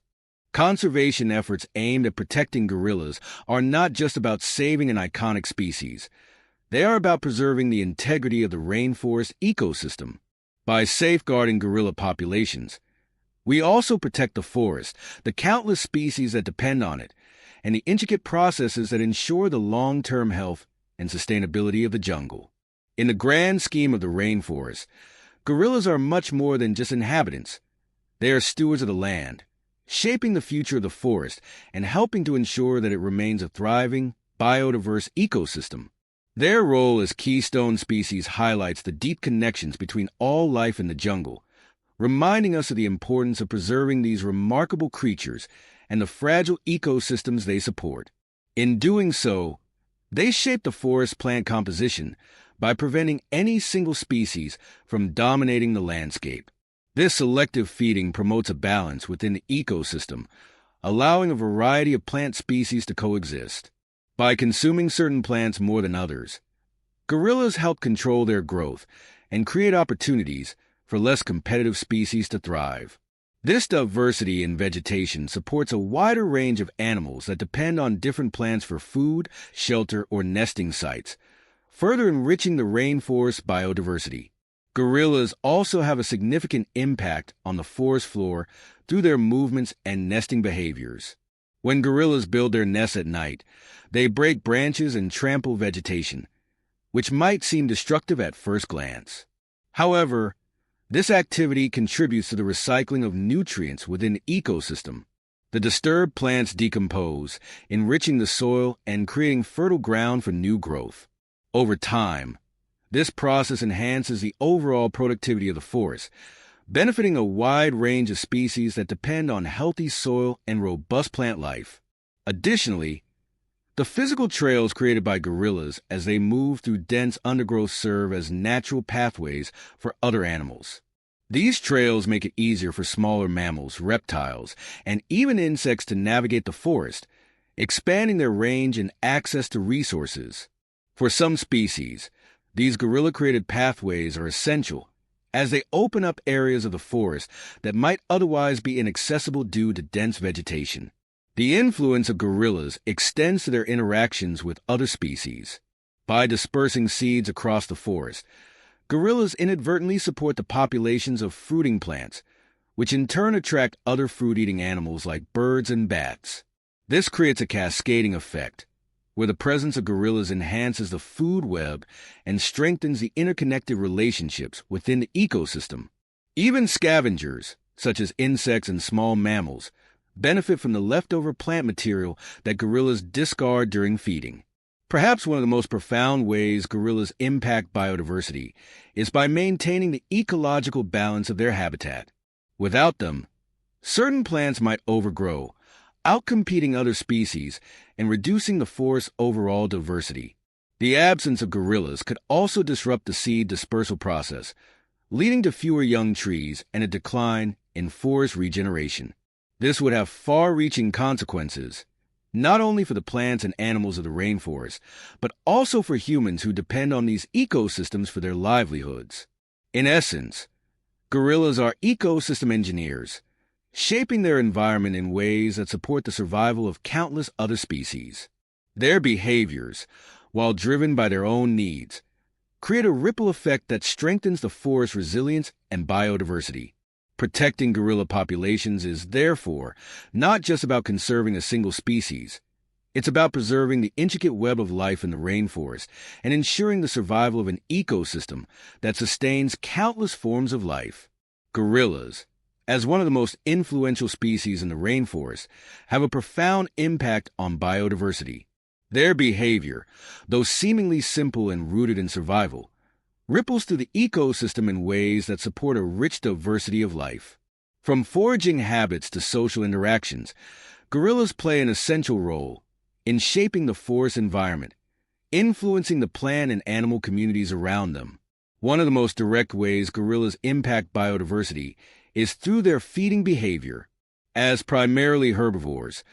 Conservation efforts aimed at protecting gorillas are not just about saving an iconic species. They are about preserving the integrity of the rainforest ecosystem. By safeguarding gorilla populations, we also protect the forest, the countless species that depend on it, and the intricate processes that ensure the long-term health and sustainability of the jungle. In the grand scheme of the rainforest, gorillas are much more than just inhabitants. They are stewards of the land, shaping the future of the forest and helping to ensure that it remains a thriving, biodiverse ecosystem. Their role as keystone species highlights the deep connections between all life in the jungle, reminding us of the importance of preserving these remarkable creatures and the fragile ecosystems they support. In doing so, they shape the forest plant composition by preventing any single species from dominating the landscape. This selective feeding promotes a balance within the ecosystem, allowing a variety of plant species to coexist. By consuming certain plants more than others, gorillas help control their growth and create opportunities for less competitive species to thrive. This diversity in vegetation supports a wider range of animals that depend on different plants for food, shelter, or nesting sites, further enriching the rainforest's biodiversity. Gorillas also have a significant impact on the forest floor through their movements and nesting behaviors. When gorillas build their nests at night, they break branches and trample vegetation, which might seem destructive at first glance. However, this activity contributes to the recycling of nutrients within the ecosystem. The disturbed plants decompose, enriching the soil and creating fertile ground for new growth. Over time, this process enhances the overall productivity of the forest, benefiting a wide range of species that depend on healthy soil and robust plant life. Additionally, the physical trails created by gorillas as they move through dense undergrowth serve as natural pathways for other animals. These trails make it easier for smaller mammals, reptiles, and even insects to navigate the forest, expanding their range and access to resources. For some species, these gorilla-created pathways are essential, as they open up areas of the forest that might otherwise be inaccessible due to dense vegetation. The influence of gorillas extends to their interactions with other species. By dispersing seeds across the forest, gorillas inadvertently support the populations of fruiting plants, which in turn attract other fruit-eating animals like birds and bats. This creates a cascading effect, where the presence of gorillas enhances the food web and strengthens the interconnected relationships within the ecosystem. Even scavengers, such as insects and small mammals, benefit from the leftover plant material that gorillas discard during feeding. Perhaps one of the most profound ways gorillas impact biodiversity is by maintaining the ecological balance of their habitat. Without them, certain plants might overgrow, outcompeting other species and reducing the forest's overall diversity. The absence of gorillas could also disrupt the seed dispersal process, leading to fewer young trees and a decline in forest regeneration. This would have far-reaching consequences, not only for the plants and animals of the rainforest, but also for humans who depend on these ecosystems for their livelihoods. In essence, gorillas are ecosystem engineers, shaping their environment in ways that support the survival of countless other species. Their behaviors, while driven by their own needs, create a ripple effect that strengthens the forest's resilience and biodiversity. Protecting gorilla populations is, therefore, not just about conserving a single species. It's about preserving the intricate web of life in the rainforest and ensuring the survival of an ecosystem that sustains countless forms of life. Gorillas, as one of the most influential species in the rainforest, have a profound impact on biodiversity. Their behavior, though seemingly simple and rooted in survival, ripples through the ecosystem in ways that support a rich diversity of life. From foraging habits to social interactions, gorillas play an essential role in shaping the forest environment, influencing the plant and animal communities around them. One of the most direct ways gorillas impact biodiversity is through their feeding behavior. As primarily herbivores,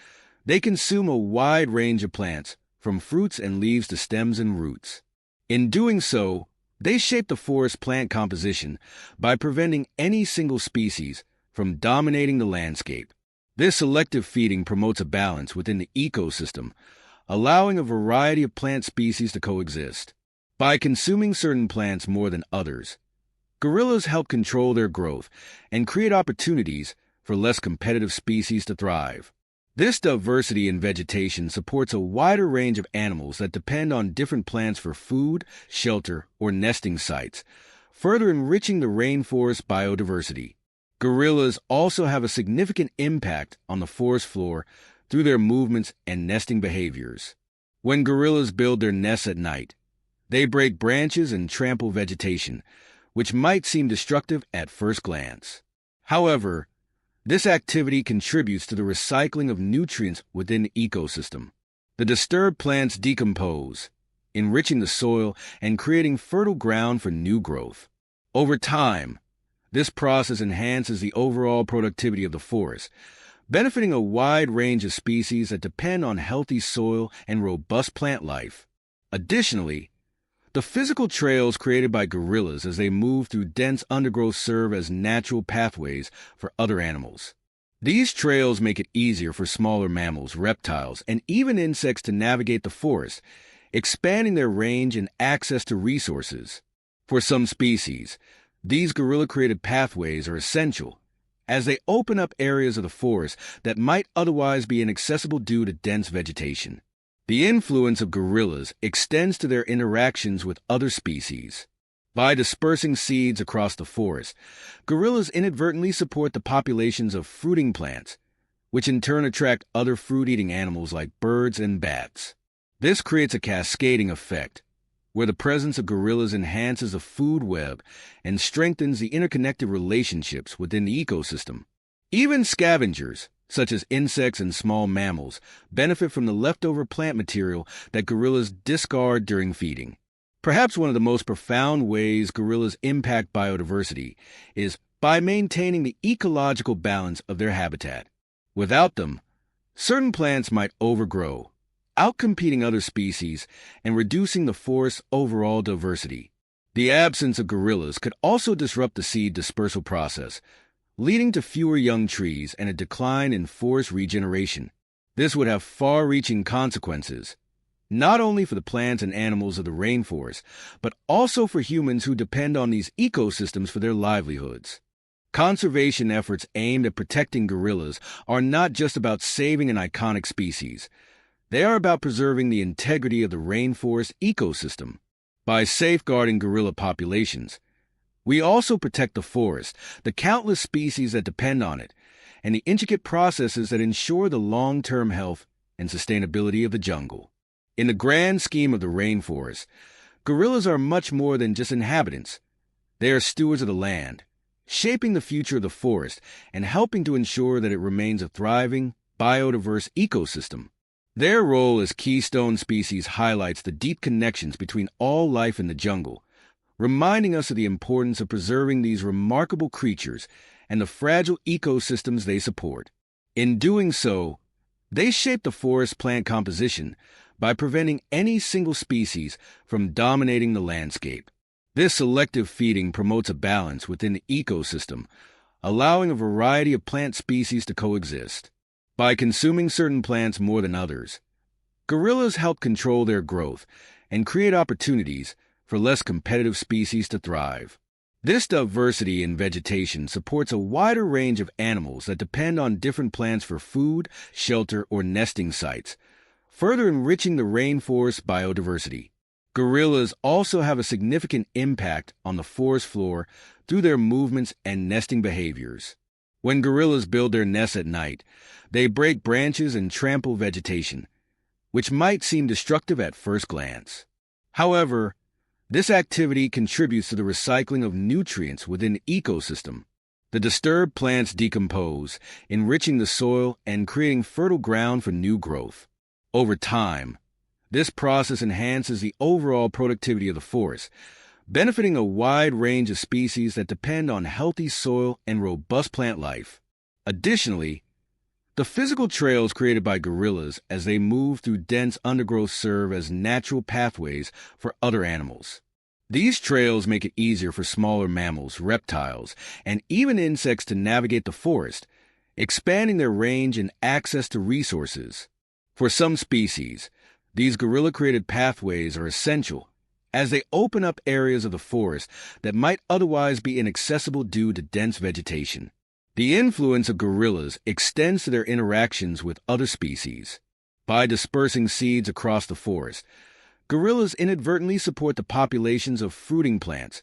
they consume a wide range of plants, from fruits and leaves to stems and roots. In doing so, they shape the forest plant composition by preventing any single species from dominating the landscape. This selective feeding promotes a balance within the ecosystem, allowing a variety of plant species to coexist. By consuming certain plants more than others, gorillas help control their growth and create opportunities for less competitive species to thrive. This diversity in vegetation supports a wider range of animals that depend on different plants for food, shelter, or nesting sites, further enriching the rainforest biodiversity. Gorillas also have a significant impact on the forest floor through their movements and nesting behaviors. When gorillas build their nests at night, they break branches and trample vegetation, which might seem destructive at first glance. However, this activity contributes to the recycling of nutrients within the ecosystem. The disturbed plants decompose, enriching the soil and creating fertile ground for new growth. Over time, this process enhances the overall productivity of the forest, benefiting a wide range of species that depend on healthy soil and robust plant life. Additionally, the physical trails created by gorillas as they move through dense undergrowth serve as natural pathways for other animals. These trails make it easier for smaller mammals, reptiles, and even insects to navigate the forest, expanding their range and access to resources. For some species, these gorilla-created pathways are essential, as they open up areas of the forest that might otherwise be inaccessible due to dense vegetation. The influence of gorillas extends to their interactions with other species. By dispersing seeds across the forest, gorillas inadvertently support the populations of fruiting plants, which in turn attract other fruit-eating animals like birds and bats. This creates a cascading effect, where the presence of gorillas enhances the food web and strengthens the interconnected relationships within the ecosystem. Even scavengers, such as insects and small mammals, benefit from the leftover plant material that gorillas discard during feeding. Perhaps one of the most profound ways gorillas impact biodiversity is by maintaining the ecological balance of their habitat. Without them, certain plants might overgrow, outcompeting other species and reducing the forest's overall diversity. The absence of gorillas could also disrupt the seed dispersal process, leading to fewer young trees and a decline in forest regeneration. This would have far-reaching consequences, not only for the plants and animals of the rainforest, but also for humans who depend on these ecosystems for their livelihoods. Conservation efforts aimed at protecting gorillas are not just about saving an iconic species. They are about preserving the integrity of the rainforest ecosystem. By safeguarding gorilla populations, we also protect the forest, the countless species that depend on it, and the intricate processes that ensure the long-term health and sustainability of the jungle. In the grand scheme of the rainforest, gorillas are much more than just inhabitants. They are stewards of the land, shaping the future of the forest and helping to ensure that it remains a thriving, biodiverse ecosystem. Their role as keystone species highlights the deep connections between all life in the jungle, reminding us of the importance of preserving these remarkable creatures and the fragile ecosystems they support. In doing so, They shape the forest plant composition by preventing any single species from dominating the landscape. This selective feeding promotes a balance within the ecosystem, allowing a variety of plant species to coexist. By consuming certain plants more than others, gorillas help control their growth and create opportunities for less competitive species to thrive. This diversity in vegetation supports a wider range of animals that depend on different plants for food, shelter, or nesting sites, further enriching the rainforest biodiversity. Gorillas also have a significant impact on the forest floor through their movements and nesting behaviors. When gorillas build their nests at night, they break branches and trample vegetation, which might seem destructive at first glance. However, this activity contributes to the recycling of nutrients within the ecosystem. The disturbed plants decompose, enriching the soil and creating fertile ground for new growth. Over time, this process enhances the overall productivity of the forest, benefiting a wide range of species that depend on healthy soil and robust plant life. Additionally, the physical trails created by gorillas as they move through dense undergrowth serve as natural pathways for other animals. These trails make it easier for smaller mammals, reptiles, and even insects to navigate the forest, expanding their range and access to resources. For some species, these gorilla-created pathways are essential as they open up areas of the forest that might otherwise be inaccessible due to dense vegetation. The influence of gorillas extends to their interactions with other species. By dispersing seeds across the forest, gorillas inadvertently support the populations of fruiting plants,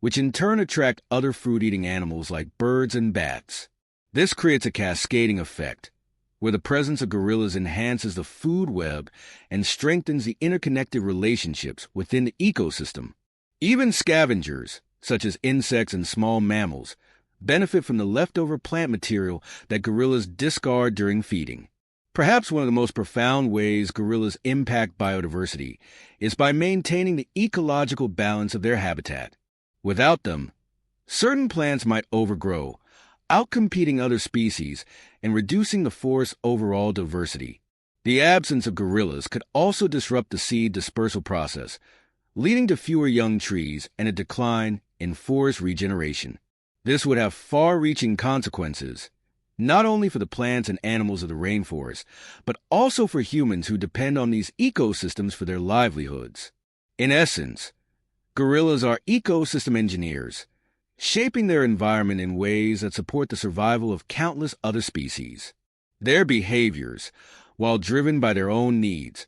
which in turn attract other fruit-eating animals like birds and bats. This creates a cascading effect, where the presence of gorillas enhances the food web and strengthens the interconnected relationships within the ecosystem. Even scavengers, such as insects and small mammals, benefit from the leftover plant material that gorillas discard during feeding. Perhaps one of the most profound ways gorillas impact biodiversity is by maintaining the ecological balance of their habitat. Without them, certain plants might overgrow, outcompeting other species and reducing the forest's overall diversity. The absence of gorillas could also disrupt the seed dispersal process, leading to fewer young trees and a decline in forest regeneration. This would have far-reaching consequences, not only for the plants and animals of the rainforest, but also for humans who depend on these ecosystems for their livelihoods. In essence, gorillas are ecosystem engineers, shaping their environment in ways that support the survival of countless other species. Their behaviors, while driven by their own needs,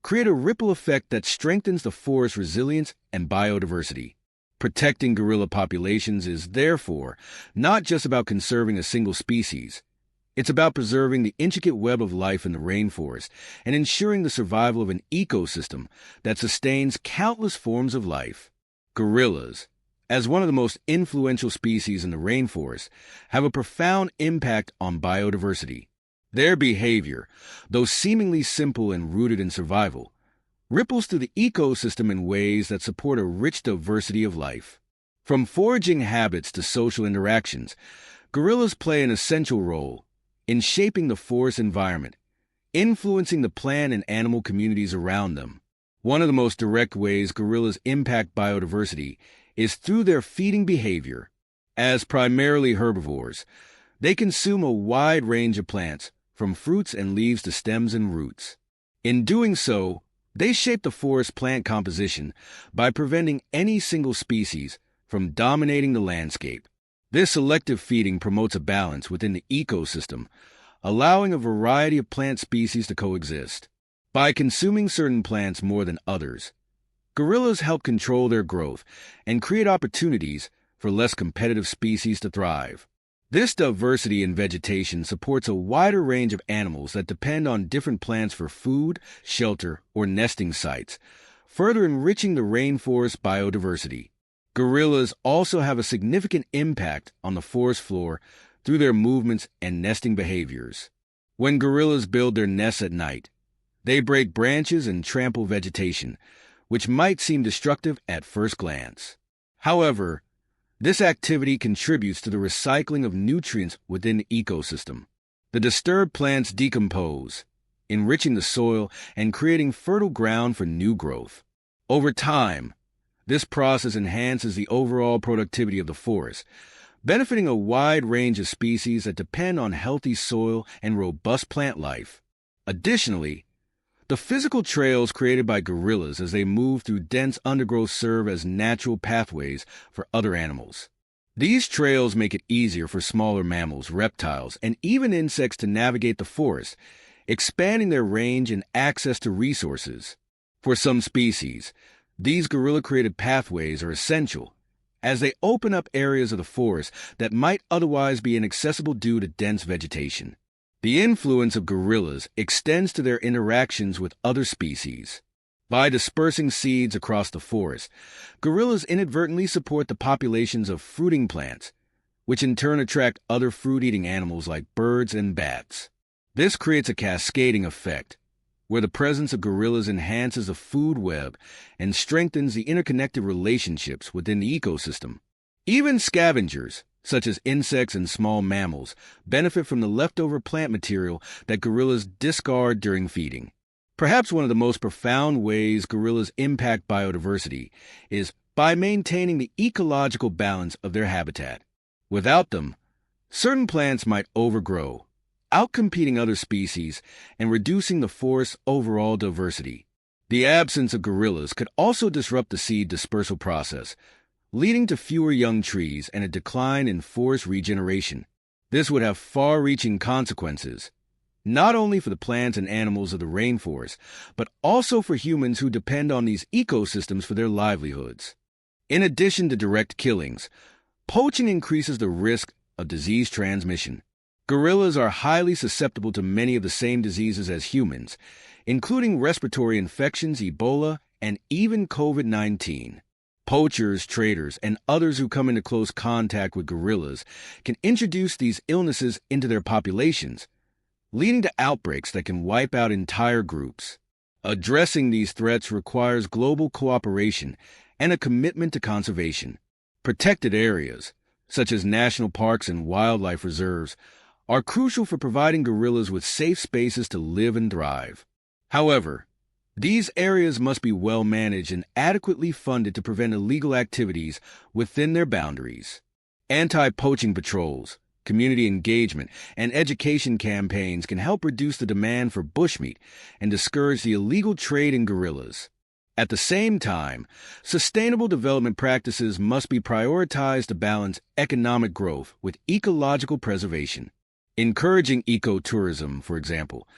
create a ripple effect that strengthens the forest's resilience and biodiversity. Protecting gorilla populations is, therefore, not just about conserving a single species. It's about preserving the intricate web of life in the rainforest and ensuring the survival of an ecosystem that sustains countless forms of life. Gorillas, as one of the most influential species in the rainforest, have a profound impact on biodiversity. Their behavior, though seemingly simple and rooted in survival, ripples through the ecosystem in ways that support a rich diversity of life. From foraging habits to social interactions, gorillas play an essential role in shaping the forest environment, influencing the plant and animal communities around them. One of the most direct ways gorillas impact biodiversity is through their feeding behavior. As primarily herbivores, they consume a wide range of plants, from fruits and leaves to stems and roots. In doing so, they shape the forest plant composition by preventing any single species from dominating the landscape. This selective feeding promotes a balance within the ecosystem, allowing a variety of plant species to coexist. By consuming certain plants more than others, gorillas help control their growth and create opportunities for less competitive species to thrive. This diversity in vegetation supports a wider range of animals that depend on different plants for food, shelter, or nesting sites, further enriching the rainforest biodiversity. Gorillas also have a significant impact on the forest floor through their movements and nesting behaviors. When gorillas build their nests at night, they break branches and trample vegetation, which might seem destructive at first glance. However, this activity contributes to the recycling of nutrients within the ecosystem. The disturbed plants decompose, enriching the soil and creating fertile ground for new growth. Over time, this process enhances the overall productivity of the forest, benefiting a wide range of species that depend on healthy soil and robust plant life. Additionally, the physical trails created by gorillas as they move through dense undergrowth serve as natural pathways for other animals. These trails make it easier for smaller mammals, reptiles, and even insects to navigate the forest, expanding their range and access to resources. For some species, these gorilla-created pathways are essential, as they open up areas of the forest that might otherwise be inaccessible due to dense vegetation. The influence of gorillas extends to their interactions with other species. By dispersing seeds across the forest, gorillas inadvertently support the populations of fruiting plants, which in turn attract other fruit-eating animals like birds and bats. This creates a cascading effect, where the presence of gorillas enhances the food web and strengthens the interconnected relationships within the ecosystem. Even scavengers, such as insects and small mammals, benefit from the leftover plant material that gorillas discard during feeding. Perhaps one of the most profound ways gorillas impact biodiversity is by maintaining the ecological balance of their habitat. Without them, certain plants might overgrow, outcompeting other species and reducing the forest's overall diversity. The absence of gorillas could also disrupt the seed dispersal process, leading to fewer young trees and a decline in forest regeneration. This would have far-reaching consequences, not only for the plants and animals of the rainforest, but also for humans who depend on these ecosystems for their livelihoods. In addition to direct killings, poaching increases the risk of disease transmission. Gorillas are highly susceptible to many of the same diseases as humans, including respiratory infections, Ebola, and even COVID-19. Poachers, traders, and others who come into close contact with gorillas can introduce these illnesses into their populations, leading to outbreaks that can wipe out entire groups. Addressing these threats requires global cooperation and a commitment to conservation. Protected areas, such as national parks and wildlife reserves, are crucial for providing gorillas with safe spaces to live and thrive. However, these areas must be well managed and adequately funded to prevent illegal activities within their boundaries. Anti-poaching patrols, community engagement, and education campaigns can help reduce the demand for bushmeat and discourage the illegal trade in gorillas. At the same time, sustainable development practices must be prioritized to balance economic growth with ecological preservation. Encouraging ecotourism, for example,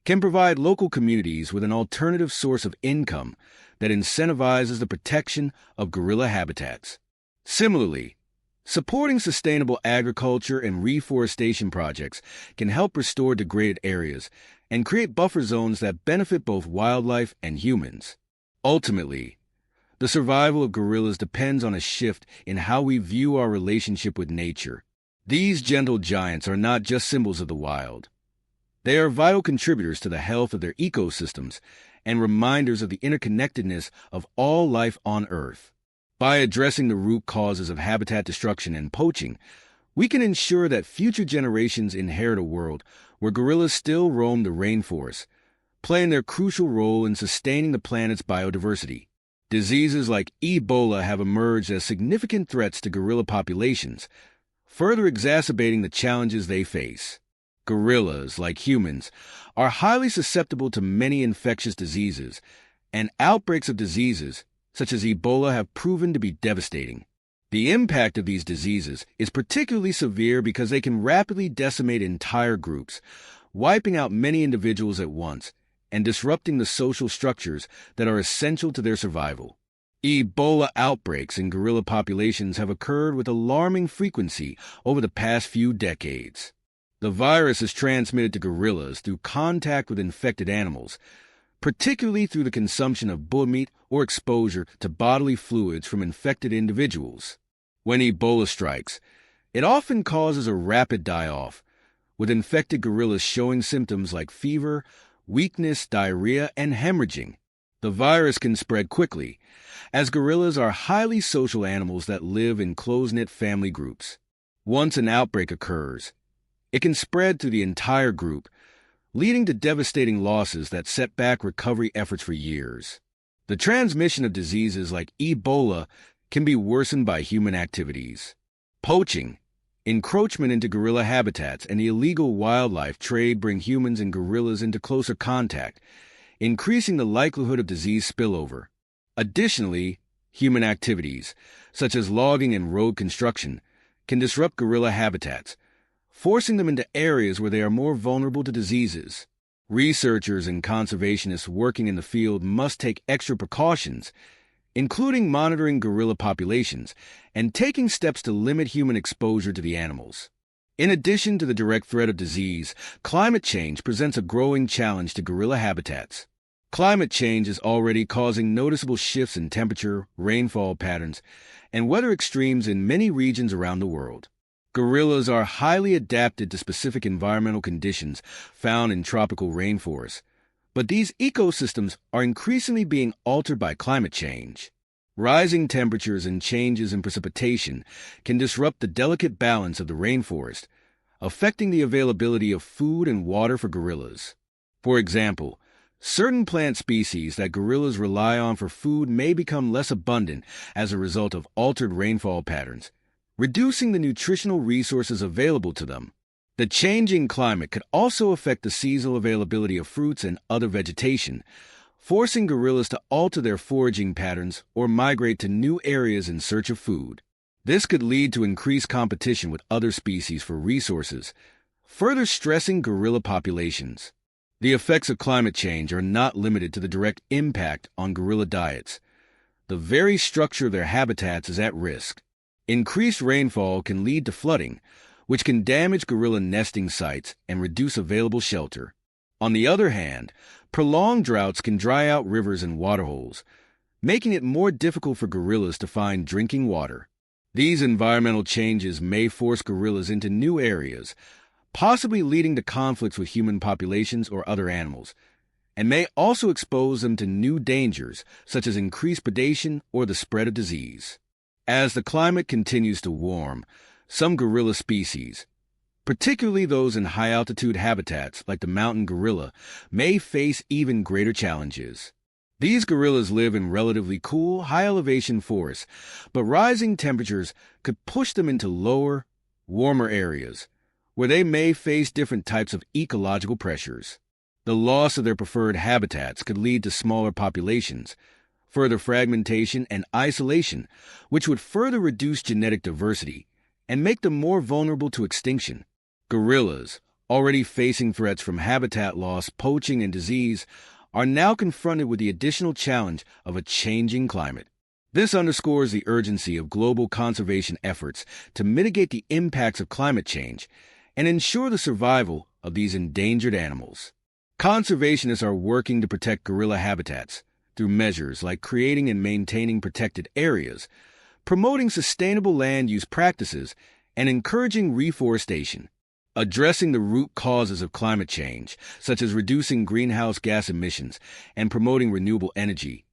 can provide local communities with an alternative source of income that incentivizes the protection of gorilla habitats. Similarly, supporting sustainable agriculture and reforestation projects can help restore degraded areas and create buffer zones that benefit both wildlife and humans. Ultimately, the survival of gorillas depends on a shift in how we view our relationship with nature. These gentle giants are not just symbols of the wild. They are vital contributors to the health of their ecosystems and reminders of the interconnectedness of all life on Earth. By addressing the root causes of habitat destruction and poaching, we can ensure that future generations inherit a world where gorillas still roam the rainforest, playing their crucial role in sustaining the planet's biodiversity. Diseases like Ebola have emerged as significant threats to gorilla populations, further exacerbating the challenges they face. Gorillas, like humans, are highly susceptible to many infectious diseases, and outbreaks of diseases, such as Ebola, have proven to be devastating. The impact of these diseases is particularly severe because they can rapidly decimate entire groups, wiping out many individuals at once and disrupting the social structures that are essential to their survival. Ebola outbreaks in gorilla populations have occurred with alarming frequency over the past few decades. The virus is transmitted to gorillas through contact with infected animals, particularly through the consumption of bullmeat or exposure to bodily fluids from infected individuals. When Ebola strikes, it often causes a rapid die-off, with infected gorillas showing symptoms like fever, weakness, diarrhea, and hemorrhaging. The virus can spread quickly, as gorillas are highly social animals that live in close-knit family groups. Once an outbreak occurs, it can spread through the entire group, leading to devastating losses that set back recovery efforts for years. The transmission of diseases like Ebola can be worsened by human activities. Poaching, encroachment into gorilla habitats, and the illegal wildlife trade bring humans and gorillas into closer contact, increasing the likelihood of disease spillover. Additionally, human activities, such as logging and road construction, can disrupt gorilla habitats, forcing them into areas where they are more vulnerable to diseases. Researchers and conservationists working in the field must take extra precautions, including monitoring gorilla populations and taking steps to limit human exposure to the animals. In addition to the direct threat of disease, climate change presents a growing challenge to gorilla habitats. Climate change is already causing noticeable shifts in temperature, rainfall patterns, and weather extremes in many regions around the world. Gorillas are highly adapted to specific environmental conditions found in tropical rainforests, but these ecosystems are increasingly being altered by climate change. Rising temperatures and changes in precipitation can disrupt the delicate balance of the rainforest, affecting the availability of food and water for gorillas. For example, certain plant species that gorillas rely on for food may become less abundant as a result of altered rainfall patterns, reducing the nutritional resources available to them. The changing climate could also affect the seasonal availability of fruits and other vegetation, forcing gorillas to alter their foraging patterns or migrate to new areas in search of food. This could lead to increased competition with other species for resources, further stressing gorilla populations. The effects of climate change are not limited to the direct impact on gorilla diets. The very structure of their habitats is at risk. Increased rainfall can lead to flooding, which can damage gorilla nesting sites and reduce available shelter. On the other hand, prolonged droughts can dry out rivers and waterholes, making it more difficult for gorillas to find drinking water. These environmental changes may force gorillas into new areas, possibly leading to conflicts with human populations or other animals, and may also expose them to new dangers, such as increased predation or the spread of disease. As the climate continues to warm, some gorilla species, particularly those in high-altitude habitats like the mountain gorilla, may face even greater challenges. These gorillas live in relatively cool, high-elevation forests, but rising temperatures could push them into lower, warmer areas, where they may face different types of ecological pressures. The loss of their preferred habitats could lead to smaller populations, further fragmentation and isolation, which would further reduce genetic diversity and make them more vulnerable to extinction. Gorillas, already facing threats from habitat loss, poaching, and disease, are now confronted with the additional challenge of a changing climate. This underscores the urgency of global conservation efforts to mitigate the impacts of climate change and ensure the survival of these endangered animals. Conservationists are working to protect gorilla habitats through measures like creating and maintaining protected areas, promoting sustainable land use practices, and encouraging reforestation. Addressing the root causes of climate change, such as reducing greenhouse gas emissions and promoting renewable energy,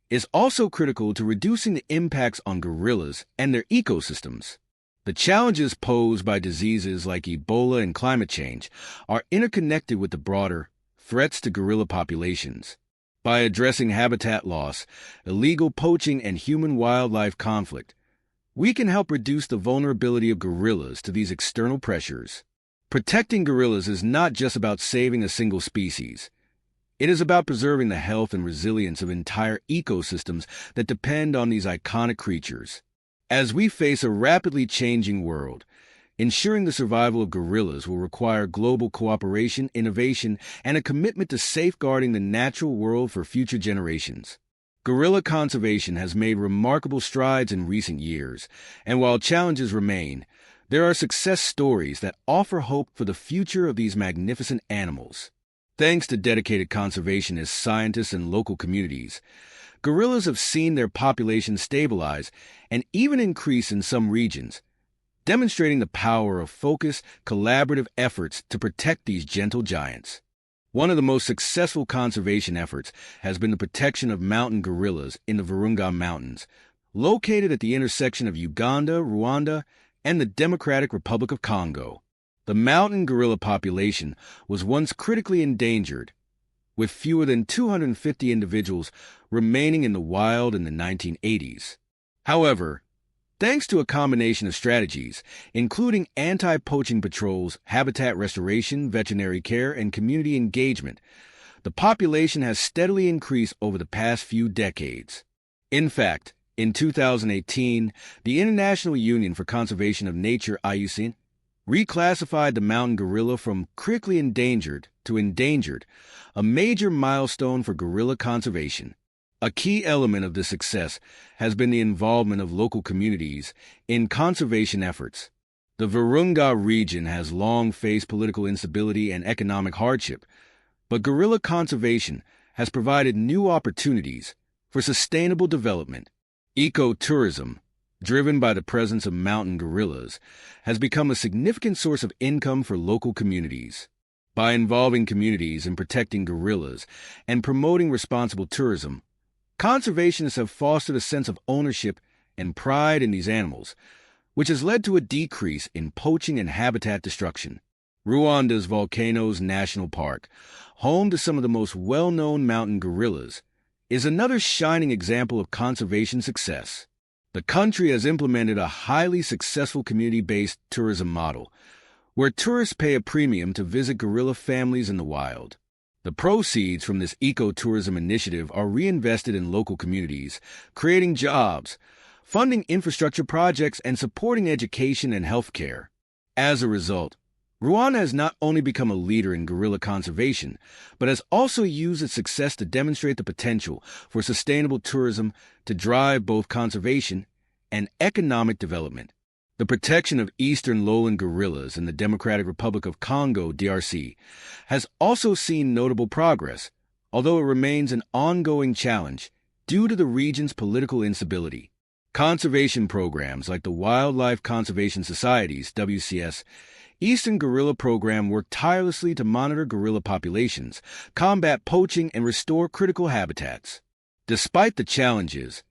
is also critical to reducing the impacts on gorillas and their ecosystems. The challenges posed by diseases like Ebola and climate change are interconnected with the broader threats to gorilla populations. By addressing habitat loss, illegal poaching, and human-wildlife conflict, we can help reduce the vulnerability of gorillas to these external pressures. Protecting gorillas is not just about saving a single species. It is about preserving the health and resilience of entire ecosystems that depend on these iconic creatures. As we face a rapidly changing world, ensuring the survival of gorillas will require global cooperation, innovation, and a commitment to safeguarding the natural world for future generations. Gorilla conservation has made remarkable strides in recent years, and while challenges remain, there are success stories that offer hope for the future of these magnificent animals. Thanks to dedicated conservationists, scientists, and local communities, gorillas have seen their populations stabilize and even increase in some regions, demonstrating the power of focused, collaborative efforts to protect these gentle giants. One of the most successful conservation efforts has been the protection of mountain gorillas in the Virunga Mountains, located at the intersection of Uganda, Rwanda, and the Democratic Republic of Congo. The mountain gorilla population was once critically endangered, with fewer than 250 individuals remaining in the wild in the 1980s. However, thanks to a combination of strategies, including anti-poaching patrols, habitat restoration, veterinary care, and community engagement, the population has steadily increased over the past few decades. In fact, in 2018, the International Union for Conservation of Nature, IUCN, reclassified the mountain gorilla from critically endangered to endangered, a major milestone for gorilla conservation. A key element of this success has been the involvement of local communities in conservation efforts. The Virunga region has long faced political instability and economic hardship, but gorilla conservation has provided new opportunities for sustainable development. Ecotourism, driven by the presence of mountain gorillas, has become a significant source of income for local communities. By involving communities in protecting gorillas and promoting responsible tourism, conservationists have fostered a sense of ownership and pride in these animals, which has led to a decrease in poaching and habitat destruction. Rwanda's Volcanoes National Park, home to some of the most well-known mountain gorillas, is another shining example of conservation success. The country has implemented a highly successful community-based tourism model, where tourists pay a premium to visit gorilla families in the wild. The proceeds from this ecotourism initiative are reinvested in local communities, creating jobs, funding infrastructure projects, and supporting education and healthcare. As a result, Rwanda has not only become a leader in gorilla conservation, but has also used its success to demonstrate the potential for sustainable tourism to drive both conservation and economic development. The protection of eastern lowland gorillas in the Democratic Republic of Congo, DRC, has also seen notable progress, although it remains an ongoing challenge due to the region's political instability. Conservation programs like the Wildlife Conservation Society's WCS Eastern Gorilla Program work tirelessly to monitor gorilla populations, combat poaching, and restore critical habitats. Despite the challenges,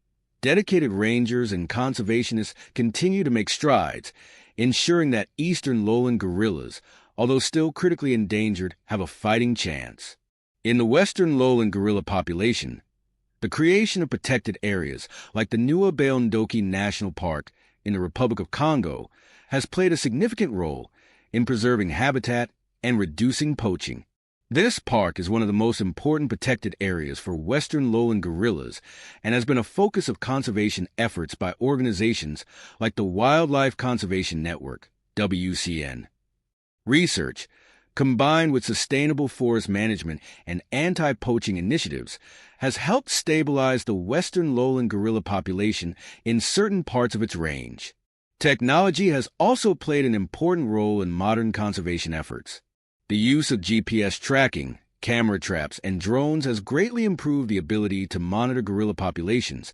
dedicated rangers and conservationists continue to make strides, ensuring that eastern lowland gorillas, although still critically endangered, have a fighting chance. In the western lowland gorilla population, the creation of protected areas like the Nuabeondoki National Park in the Republic of Congo has played a significant role in preserving habitat and reducing poaching. This park is one of the most important protected areas for western lowland gorillas and has been a focus of conservation efforts by organizations like the Wildlife Conservation Network, WCN. Research, combined with sustainable forest management and anti-poaching initiatives, has helped stabilize the western lowland gorilla population in certain parts of its range. Technology has also played an important role in modern conservation efforts. The use of GPS tracking, camera traps, and drones has greatly improved the ability to monitor gorilla populations,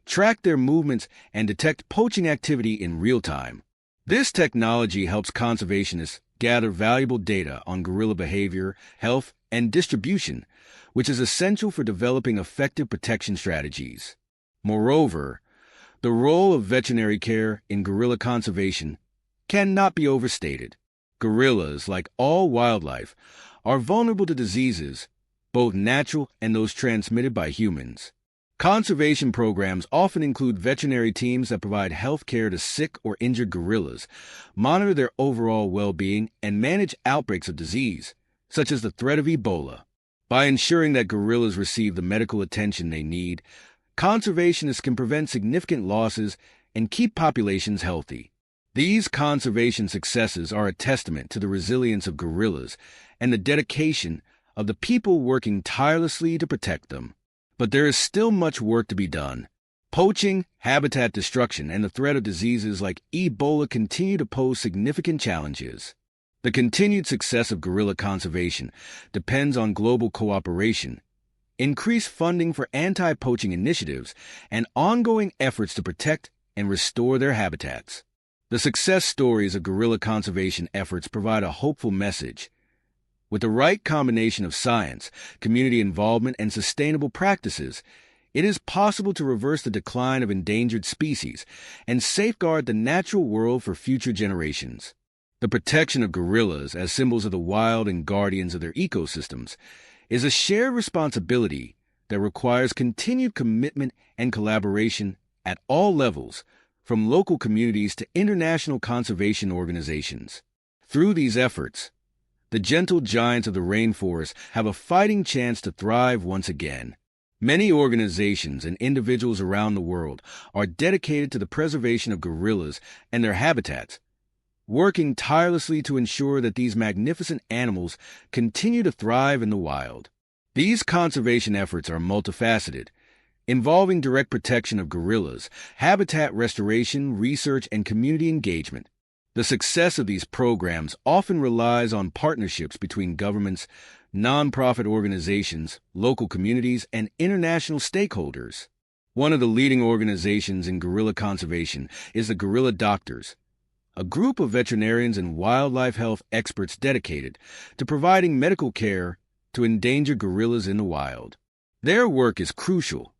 track their movements, and detect poaching activity in real time. This technology helps conservationists gather valuable data on gorilla behavior, health, and distribution, which is essential for developing effective protection strategies. Moreover, the role of veterinary care in gorilla conservation cannot be overstated. Gorillas, like all wildlife, are vulnerable to diseases, both natural and those transmitted by humans. Conservation programs often include veterinary teams that provide health care to sick or injured gorillas, monitor their overall well-being, and manage outbreaks of disease, such as the threat of Ebola. By ensuring that gorillas receive the medical attention they need, conservationists can prevent significant losses and keep populations healthy. These conservation successes are a testament to the resilience of gorillas and the dedication of the people working tirelessly to protect them. But there is still much work to be done. Poaching, habitat destruction, and the threat of diseases like Ebola continue to pose significant challenges. The continued success of gorilla conservation depends on global cooperation, increased funding for anti-poaching initiatives, and ongoing efforts to protect and restore their habitats. The success stories of gorilla conservation efforts provide a hopeful message. With the right combination of science, community involvement, and sustainable practices, it is possible to reverse the decline of endangered species and safeguard the natural world for future generations. The protection of gorillas as symbols of the wild and guardians of their ecosystems is a shared responsibility that requires continued commitment and collaboration at all levels, from local communities to international conservation organizations. Through these efforts, the gentle giants of the rainforest have a fighting chance to thrive once again. Many organizations and individuals around the world are dedicated to the preservation of gorillas and their habitats, working tirelessly to ensure that these magnificent animals continue to thrive in the wild. These conservation efforts are multifaceted, involving direct protection of gorillas, habitat restoration, research, and community engagement. The success of these programs often relies on partnerships between governments, nonprofit organizations, local communities, and international stakeholders. One of the leading organizations in gorilla conservation is the Gorilla Doctors, a group of veterinarians and wildlife health experts dedicated to providing medical care to endangered gorillas in the wild. Their work is crucial,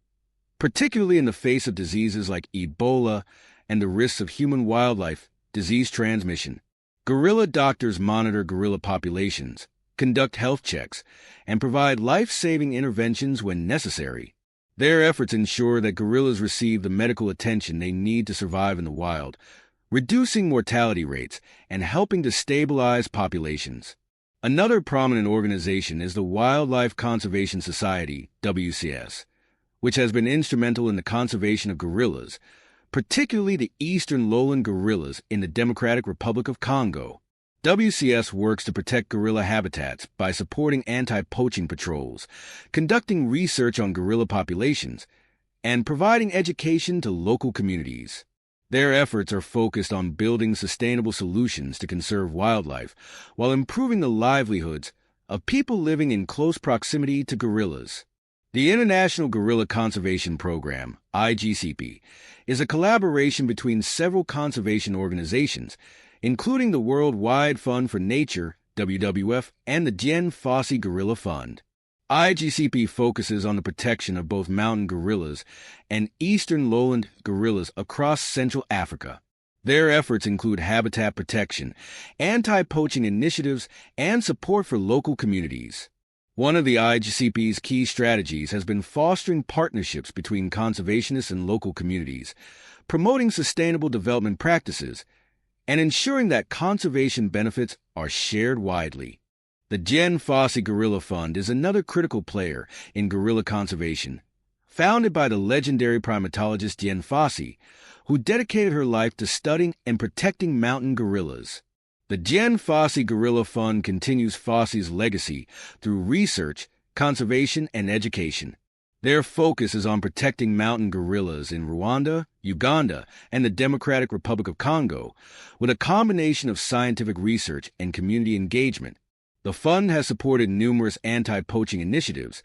particularly in the face of diseases like Ebola and the risks of human-wildlife disease transmission. Gorilla doctors monitor gorilla populations, conduct health checks, and provide life-saving interventions when necessary. Their efforts ensure that gorillas receive the medical attention they need to survive in the wild, reducing mortality rates and helping to stabilize populations. Another prominent organization is the Wildlife Conservation Society, WCS, which has been instrumental in the conservation of gorillas, particularly the eastern lowland gorillas in the Democratic Republic of Congo. WCS works to protect gorilla habitats by supporting anti-poaching patrols, conducting research on gorilla populations, and providing education to local communities. Their efforts are focused on building sustainable solutions to conserve wildlife while improving the livelihoods of people living in close proximity to gorillas. The International Gorilla Conservation Program, IGCP, is a collaboration between several conservation organizations, including the World Wide Fund for Nature, WWF, and the Gen Fossey Gorilla Fund. IGCP focuses on the protection of both mountain gorillas and eastern lowland gorillas across Central Africa. Their efforts include habitat protection, anti-poaching initiatives, and support for local communities. One of the IGCP's key strategies has been fostering partnerships between conservationists and local communities, promoting sustainable development practices, and ensuring that conservation benefits are shared widely. The Gen Fossey Gorilla Fund is another critical player in gorilla conservation, founded by the legendary primatologist Gen Fossey, who dedicated her life to studying and protecting mountain gorillas. The Gen Fossey Gorilla Fund continues Fossey's legacy through research, conservation, and education. Their focus is on protecting mountain gorillas in Rwanda, Uganda, and the Democratic Republic of Congo, with a combination of scientific research and community engagement. The fund has supported numerous anti-poaching initiatives,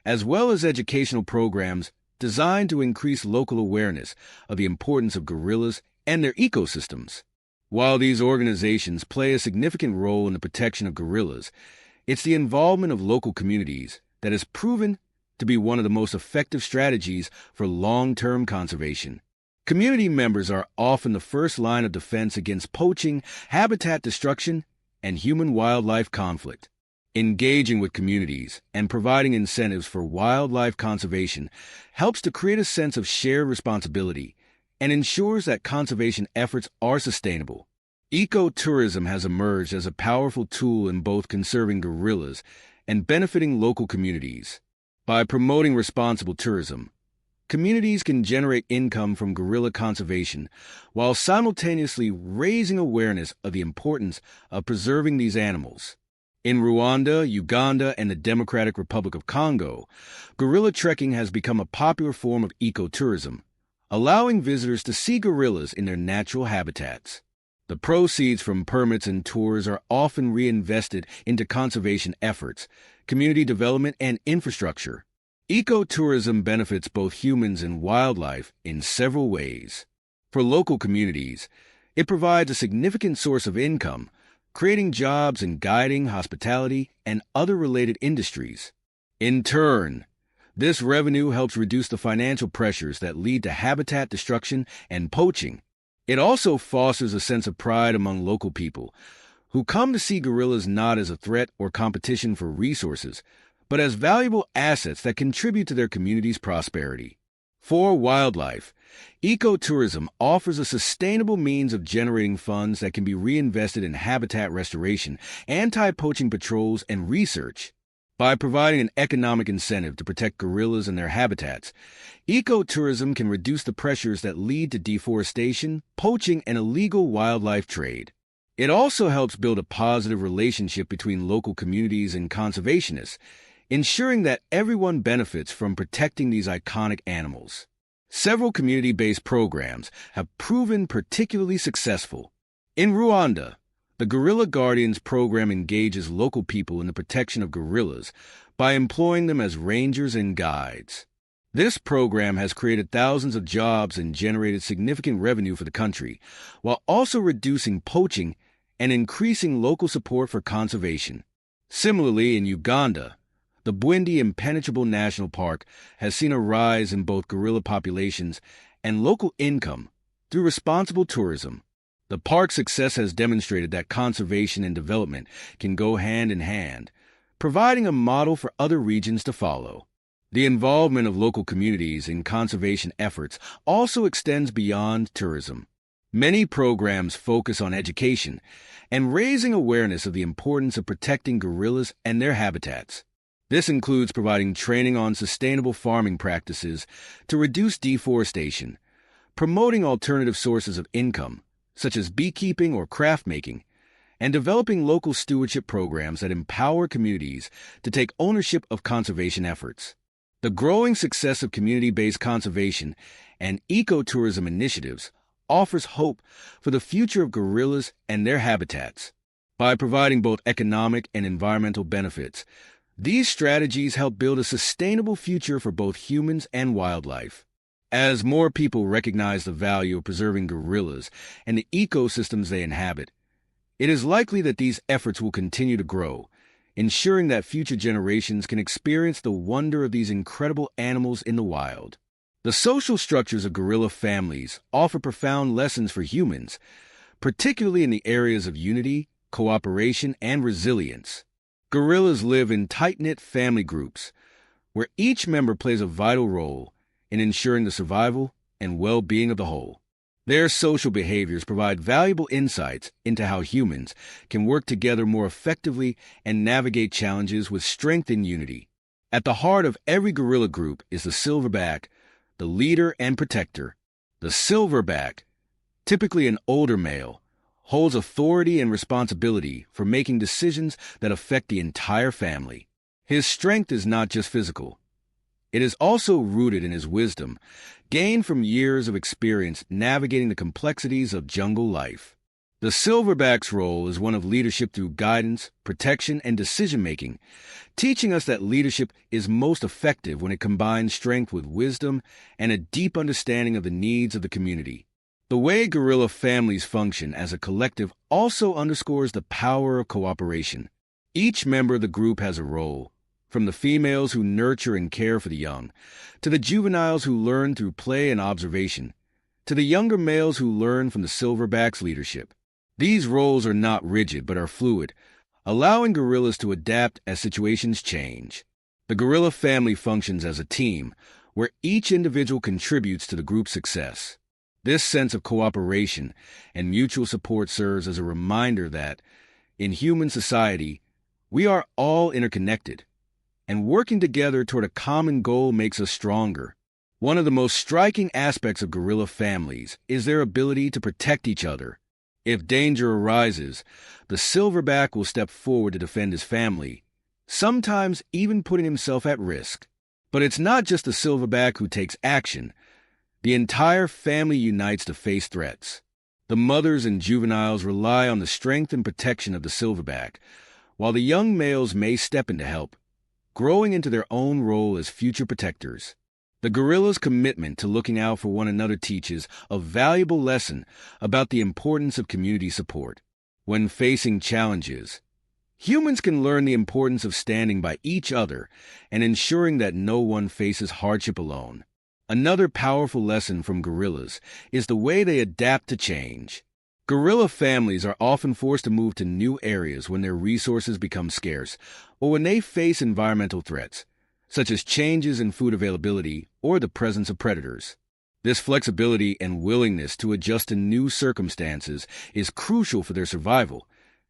as well as educational programs designed to increase local awareness of the importance of gorillas and their ecosystems. While these organizations play a significant role in the protection of gorillas, it's the involvement of local communities that has proven to be one of the most effective strategies for long-term conservation. Community members are often the first line of defense against poaching, habitat destruction, and human-wildlife conflict. Engaging with communities and providing incentives for wildlife conservation helps to create a sense of shared responsibility and ensures that conservation efforts are sustainable. Ecotourism has emerged as a powerful tool in both conserving gorillas and benefiting local communities. By promoting responsible tourism, communities can generate income from gorilla conservation while simultaneously raising awareness of the importance of preserving these animals. In Rwanda, Uganda, and the Democratic Republic of Congo, gorilla trekking has become a popular form of ecotourism, allowing visitors to see gorillas in their natural habitats. The proceeds from permits and tours are often reinvested into conservation efforts, community development, and infrastructure. Ecotourism benefits both humans and wildlife in several ways. For local communities, it provides a significant source of income, creating jobs in guiding, hospitality, and other related industries. In turn, this revenue helps reduce the financial pressures that lead to habitat destruction and poaching, It also fosters a sense of pride among local people, who come to see gorillas not as a threat or competition for resources, but as valuable assets that contribute to their community's prosperity. For wildlife, ecotourism offers a sustainable means of generating funds that can be reinvested in habitat restoration, anti-poaching patrols, and research. By providing an economic incentive to protect gorillas and their habitats, ecotourism can reduce the pressures that lead to deforestation, poaching, and illegal wildlife trade. It also helps build a positive relationship between local communities and conservationists, ensuring that everyone benefits from protecting these iconic animals. Several community-based programs have proven particularly successful. In Rwanda, the Gorilla Guardians program engages local people in the protection of gorillas by employing them as rangers and guides. This program has created thousands of jobs and generated significant revenue for the country, while also reducing poaching and increasing local support for conservation. Similarly, in Uganda, the Bwindi Impenetrable National Park has seen a rise in both gorilla populations and local income through responsible tourism. The park's success has demonstrated that conservation and development can go hand in hand, providing a model for other regions to follow. The involvement of local communities in conservation efforts also extends beyond tourism. Many programs focus on education and raising awareness of the importance of protecting gorillas and their habitats. This includes providing training on sustainable farming practices to reduce deforestation, promoting alternative sources of income, such as beekeeping or craft making, and developing local stewardship programs that empower communities to take ownership of conservation efforts. The growing success of community-based conservation and ecotourism initiatives offers hope for the future of gorillas and their habitats. By providing both economic and environmental benefits, these strategies help build a sustainable future for both humans and wildlife. As more people recognize the value of preserving gorillas and the ecosystems they inhabit, it is likely that these efforts will continue to grow, ensuring that future generations can experience the wonder of these incredible animals in the wild. The social structures of gorilla families offer profound lessons for humans, particularly in the areas of unity, cooperation, and resilience. Gorillas live in tight-knit family groups, where each member plays a vital role in ensuring the survival and well-being of the whole. Their social behaviors provide valuable insights into how humans can work together more effectively and navigate challenges with strength and unity. At the heart of every gorilla group is the silverback, the leader and protector. The silverback, typically an older male, holds authority and responsibility for making decisions that affect the entire family. His strength is not just physical. It is also rooted in his wisdom, gained from years of experience navigating the complexities of jungle life. The silverback's role is one of leadership through guidance, protection, and decision-making, teaching us that leadership is most effective when it combines strength with wisdom and a deep understanding of the needs of the community. The way gorilla families function as a collective also underscores the power of cooperation. Each member of the group has a role, from the females who nurture and care for the young, to the juveniles who learn through play and observation, to the younger males who learn from the silverback's leadership. These roles are not rigid but are fluid, allowing gorillas to adapt as situations change. The gorilla family functions as a team, where each individual contributes to the group's success. This sense of cooperation and mutual support serves as a reminder that, in human society, we are all interconnected, and working together toward a common goal makes us stronger. One of the most striking aspects of gorilla families is their ability to protect each other. If danger arises, the silverback will step forward to defend his family, sometimes even putting himself at risk. But it's not just the silverback who takes action. The entire family unites to face threats. The mothers and juveniles rely on the strength and protection of the silverback, while the young males may step in to help, growing into their own role as future protectors. The gorilla's commitment to looking out for one another teaches a valuable lesson about the importance of community support. When facing challenges, humans can learn the importance of standing by each other and ensuring that no one faces hardship alone. Another powerful lesson from gorillas is the way they adapt to change. Gorilla families are often forced to move to new areas when their resources become scarce or when they face environmental threats, such as changes in food availability or the presence of predators. This flexibility and willingness to adjust to new circumstances is crucial for their survival,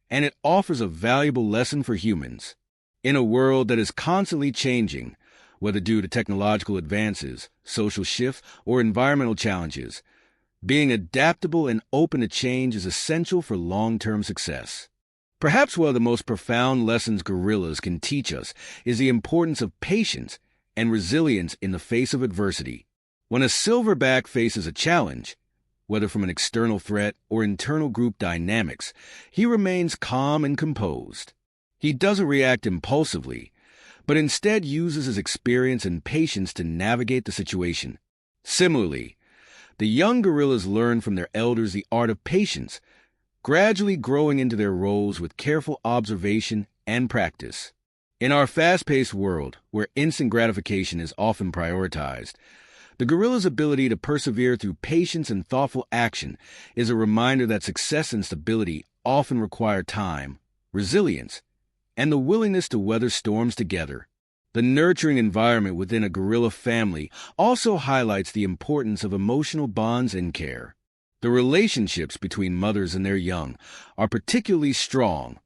and it offers a valuable lesson for humans. In a world that is constantly changing, whether due to technological advances, social shifts, or environmental challenges, being adaptable and open to change is essential for long-term success. Perhaps one of the most profound lessons gorillas can teach us is the importance of patience and resilience in the face of adversity. When a silverback faces a challenge, whether from an external threat or internal group dynamics, he remains calm and composed. He doesn't react impulsively, but instead uses his experience and patience to navigate the situation. Similarly, the young gorillas learn from their elders the art of patience, gradually growing into their roles with careful observation and practice. In our fast-paced world, where instant gratification is often prioritized, the gorilla's ability to persevere through patience and thoughtful action is a reminder that success and stability often require time, resilience, and the willingness to weather storms together. The nurturing environment within a gorilla family also highlights the importance of emotional bonds and care. The relationships between mothers and their young are particularly strong,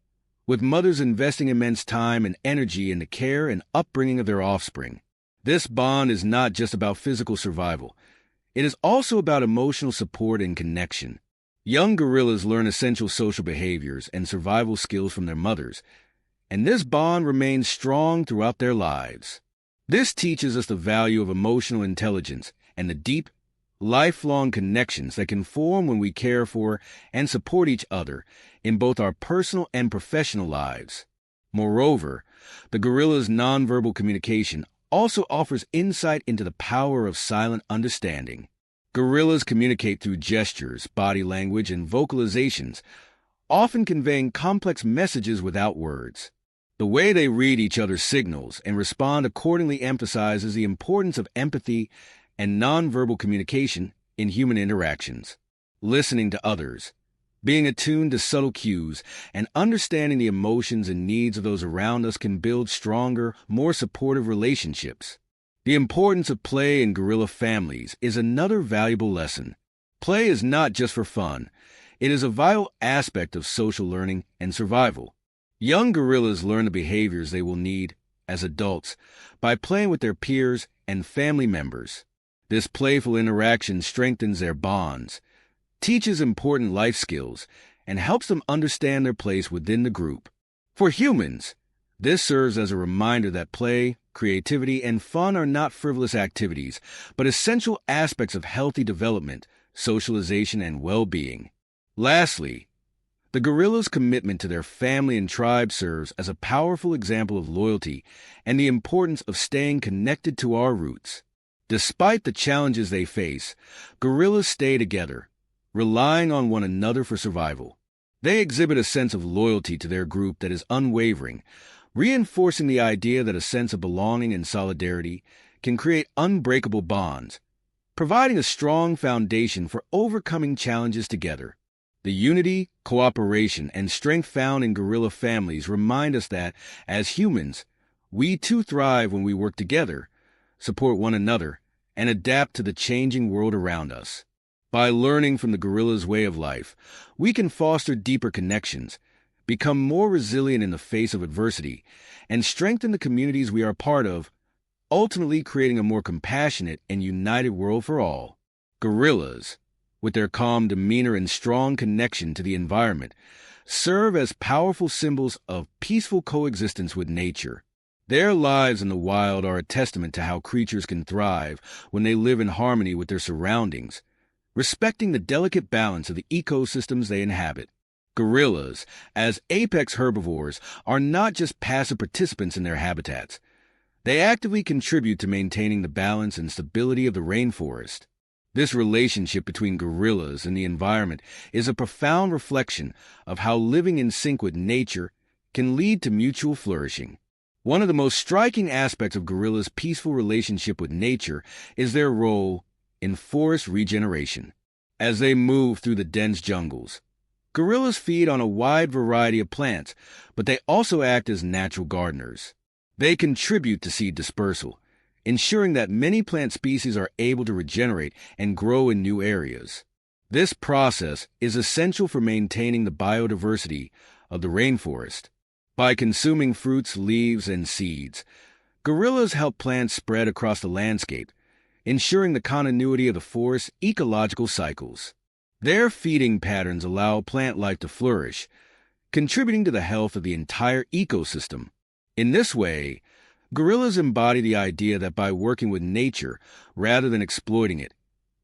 with mothers investing immense time and energy in the care and upbringing of their offspring. This bond is not just about physical survival. It is also about emotional support and connection. Young gorillas learn essential social behaviors and survival skills from their mothers, and this bond remains strong throughout their lives. This teaches us the value of emotional intelligence and the deep, lifelong connections that can form when we care for and support each other in both our personal and professional lives. Moreover, the gorilla's nonverbal communication also offers insight into the power of silent understanding. Gorillas communicate through gestures, body language, and vocalizations, often conveying complex messages without words. The way they read each other's signals and respond accordingly emphasizes the importance of empathy and nonverbal communication in human interactions. Listening to others, being attuned to subtle cues, and understanding the emotions and needs of those around us can build stronger, more supportive relationships. The importance of play in gorilla families is another valuable lesson. Play is not just for fun. It is a vital aspect of social learning and survival. Young gorillas learn the behaviors they will need as adults by playing with their peers and family members. This playful interaction strengthens their bonds, teaches important life skills, and helps them understand their place within the group. For humans, this serves as a reminder that play, creativity, and fun are not frivolous activities, but essential aspects of healthy development, socialization, and well-being. Lastly, the gorilla's commitment to their family and tribe serves as a powerful example of loyalty and the importance of staying connected to our roots. Despite the challenges they face, gorillas stay together, relying on one another for survival. They exhibit a sense of loyalty to their group that is unwavering, reinforcing the idea that a sense of belonging and solidarity can create unbreakable bonds, providing a strong foundation for overcoming challenges together. The unity, cooperation, and strength found in gorilla families remind us that, as humans, we too thrive when we work together, support one another, and adapt to the changing world around us. By learning from the gorilla's way of life, we can foster deeper connections, become more resilient in the face of adversity, and strengthen the communities we are part of, ultimately creating a more compassionate and united world for all. Gorillas, with their calm demeanor and strong connection to the environment, serve as powerful symbols of peaceful coexistence with nature. Their lives in the wild are a testament to how creatures can thrive when they live in harmony with their surroundings, respecting the delicate balance of the ecosystems they inhabit. Gorillas, as apex herbivores, are not just passive participants in their habitats. They actively contribute to maintaining the balance and stability of the rainforest. This relationship between gorillas and the environment is a profound reflection of how living in sync with nature can lead to mutual flourishing. One of the most striking aspects of gorillas' peaceful relationship with nature is their role in forest regeneration. As they move through the dense jungles, gorillas feed on a wide variety of plants, but they also act as natural gardeners. They contribute to seed dispersal, ensuring that many plant species are able to regenerate and grow in new areas. This process is essential for maintaining the biodiversity of the rainforest. By consuming fruits, leaves, and seeds, gorillas help plants spread across the landscape, ensuring the continuity of the forest's ecological cycles. Their feeding patterns allow plant life to flourish, contributing to the health of the entire ecosystem. In this way, gorillas embody the idea that by working with nature rather than exploiting it,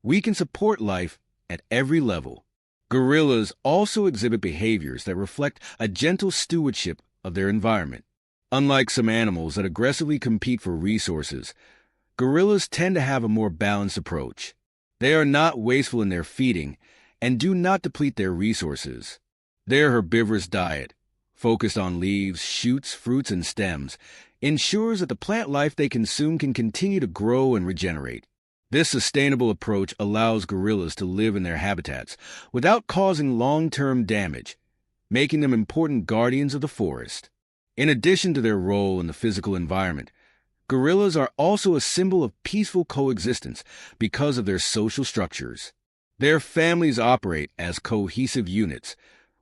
we can support life at every level. Gorillas also exhibit behaviors that reflect a gentle stewardship of their environment. Unlike some animals that aggressively compete for resources, gorillas tend to have a more balanced approach. They are not wasteful in their feeding and do not deplete their resources. Their herbivorous diet, focused on leaves, shoots, fruits, and stems, ensures that the plant life they consume can continue to grow and regenerate. This sustainable approach allows gorillas to live in their habitats without causing long-term damage, making them important guardians of the forest. In addition to their role in the physical environment, gorillas are also a symbol of peaceful coexistence because of their social structures. Their families operate as cohesive units,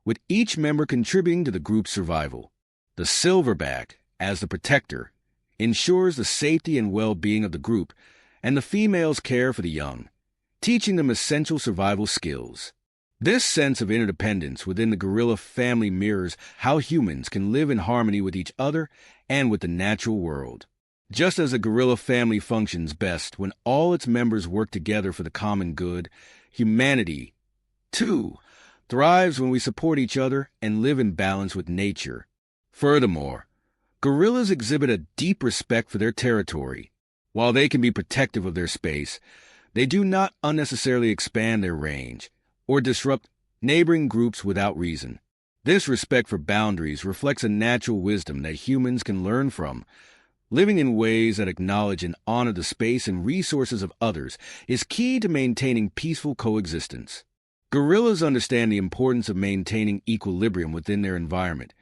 with each member contributing to the group's survival. The silverback, as the protector, ensures the safety and well-being of the group, and the females care for the young, teaching them essential survival skills. This sense of interdependence within the gorilla family mirrors how humans can live in harmony with each other and with the natural world. Just as a gorilla family functions best when all its members work together for the common good, humanity, too, thrives when we support each other and live in balance with nature. Furthermore, gorillas exhibit a deep respect for their territory. While they can be protective of their space, they do not unnecessarily expand their range or disrupt neighboring groups without reason. This respect for boundaries reflects a natural wisdom that humans can learn from. Living in ways that acknowledge and honor the space and resources of others is key to maintaining peaceful coexistence. Gorillas understand the importance of maintaining equilibrium within their environment,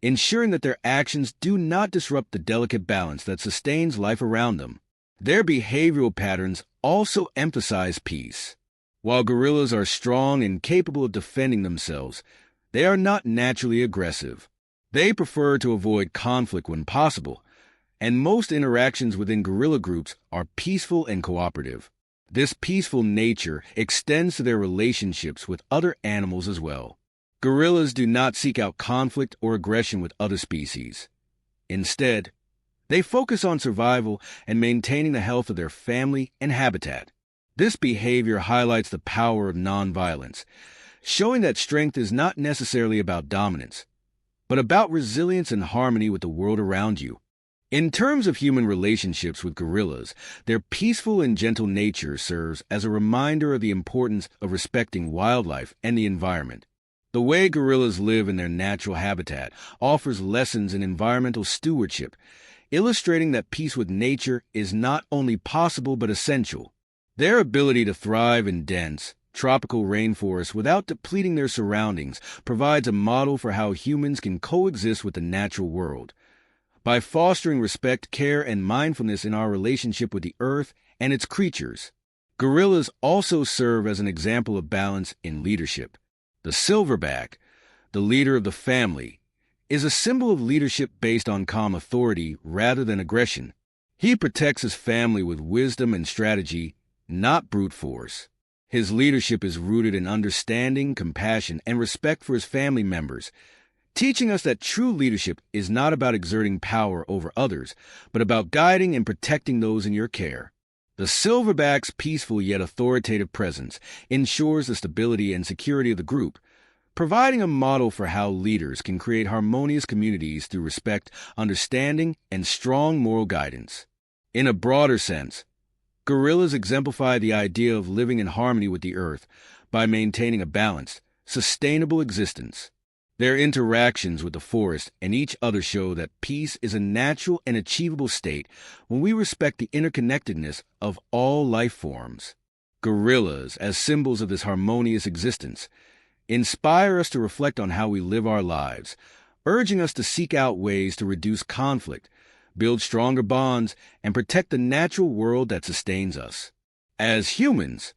ensuring that their actions do not disrupt the delicate balance that sustains life around them. Their behavioral patterns also emphasize peace. While gorillas are strong and capable of defending themselves, they are not naturally aggressive. They prefer to avoid conflict when possible, and most interactions within gorilla groups are peaceful and cooperative. This peaceful nature extends to their relationships with other animals as well. Gorillas do not seek out conflict or aggression with other species. Instead, they focus on survival and maintaining the health of their family and habitat. This behavior highlights the power of nonviolence, showing that strength is not necessarily about dominance, but about resilience and harmony with the world around you. In terms of human relationships with gorillas, their peaceful and gentle nature serves as a reminder of the importance of respecting wildlife and the environment. The way gorillas live in their natural habitat offers lessons in environmental stewardship, illustrating that peace with nature is not only possible but essential. Their ability to thrive in dense, tropical rainforests without depleting their surroundings provides a model for how humans can coexist with the natural world. By fostering respect, care, and mindfulness in our relationship with the earth and its creatures, gorillas also serve as an example of balance in leadership. The silverback, the leader of the family, is a symbol of leadership based on calm authority rather than aggression. He protects his family with wisdom and strategy, not brute force. His leadership is rooted in understanding, compassion, and respect for his family members, teaching us that true leadership is not about exerting power over others, but about guiding and protecting those in your care. The silverback's peaceful yet authoritative presence ensures the stability and security of the group, providing a model for how leaders can create harmonious communities through respect, understanding, and strong moral guidance. In a broader sense, gorillas exemplify the idea of living in harmony with the earth by maintaining a balanced, sustainable existence. Their interactions with the forest and each other show that peace is a natural and achievable state when we respect the interconnectedness of all life forms. Gorillas, as symbols of this harmonious existence, inspire us to reflect on how we live our lives, urging us to seek out ways to reduce conflict, build stronger bonds, and protect the natural world that sustains us. As humans,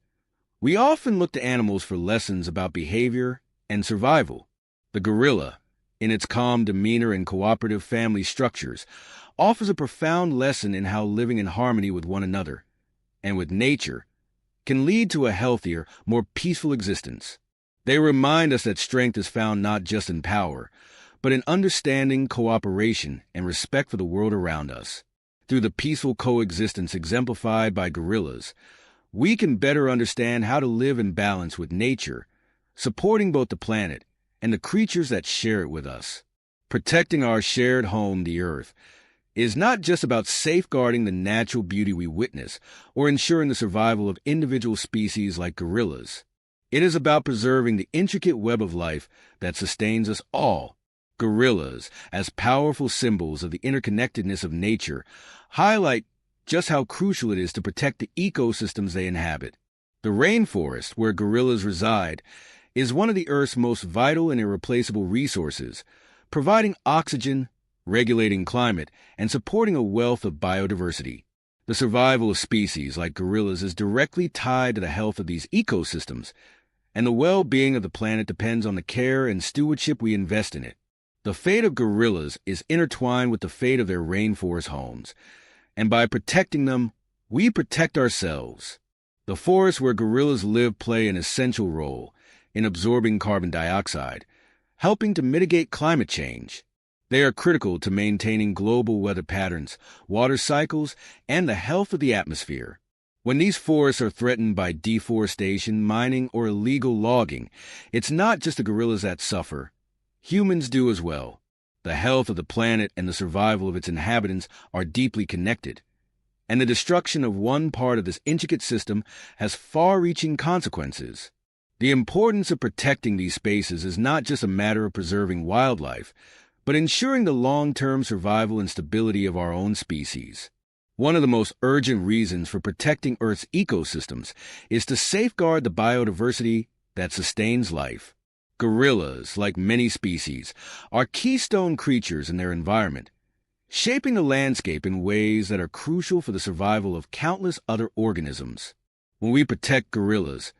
we often look to animals for lessons about behavior and survival. The gorilla, in its calm demeanor and cooperative family structures, offers a profound lesson in how living in harmony with one another and with nature can lead to a healthier, more peaceful existence. They remind us that strength is found not just in power, but in understanding, cooperation, and respect for the world around us. Through the peaceful coexistence exemplified by gorillas, we can better understand how to live in balance with nature, supporting both the planet and the creatures that share it with us. Protecting our shared home, the Earth, is not just about safeguarding the natural beauty we witness or ensuring the survival of individual species like gorillas. It is about preserving the intricate web of life that sustains us all. Gorillas, as powerful symbols of the interconnectedness of nature, highlight just how crucial it is to protect the ecosystems they inhabit. The rainforest, where gorillas reside, is one of the Earth's most vital and irreplaceable resources, providing oxygen, regulating climate, and supporting a wealth of biodiversity. The survival of species like gorillas is directly tied to the health of these ecosystems, and the well-being of the planet depends on the care and stewardship we invest in it. The fate of gorillas is intertwined with the fate of their rainforest homes, and by protecting them, we protect ourselves. The forests where gorillas live play an essential role in absorbing carbon dioxide, helping to mitigate climate change. They are critical to maintaining global weather patterns, water cycles, and the health of the atmosphere. When these forests are threatened by deforestation, mining, or illegal logging, it's not just the gorillas that suffer. Humans do as well. The health of the planet and the survival of its inhabitants are deeply connected, and the destruction of one part of this intricate system has far-reaching consequences. The importance of protecting these spaces is not just a matter of preserving wildlife, but ensuring the long-term survival and stability of our own species. One of the most urgent reasons for protecting Earth's ecosystems is to safeguard the biodiversity that sustains life. Gorillas, like many species, are keystone creatures in their environment, shaping the landscape in ways that are crucial for the survival of countless other organisms. When we protect gorillas,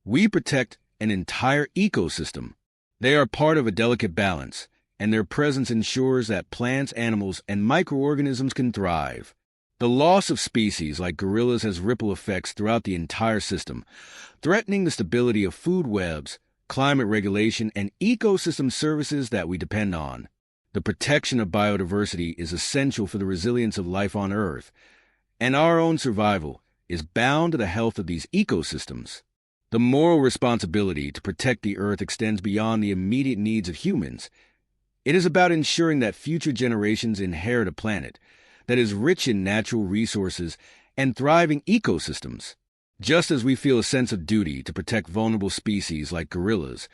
we protect an entire ecosystem. They are part of a delicate balance, and their presence ensures that plants, animals, and microorganisms can thrive. The loss of species like gorillas has ripple effects throughout the entire system, threatening the stability of food webs, climate regulation, and ecosystem services that we depend on. The protection of biodiversity is essential for the resilience of life on Earth, and our own survival is bound to the health of these ecosystems. The moral responsibility to protect the Earth extends beyond the immediate needs of humans. It is about ensuring that future generations inherit a planet that is rich in natural resources and thriving ecosystems. Just as we feel a sense of duty to protect vulnerable species like gorillas,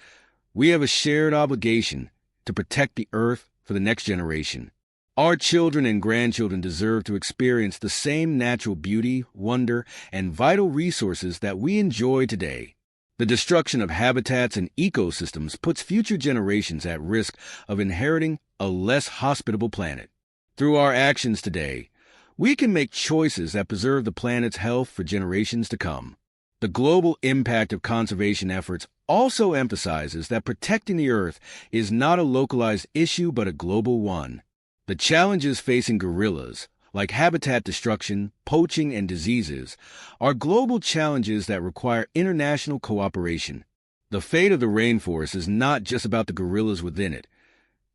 we have a shared obligation to protect the Earth for the next generation. Our children and grandchildren deserve to experience the same natural beauty, wonder, and vital resources that we enjoy today. The destruction of habitats and ecosystems puts future generations at risk of inheriting a less hospitable planet. Through our actions today, we can make choices that preserve the planet's health for generations to come. The global impact of conservation efforts also emphasizes that protecting the Earth is not a localized issue but a global one. The challenges facing gorillas, like habitat destruction, poaching, and diseases, are global challenges that require international cooperation. The fate of the rainforest is not just about the gorillas within it.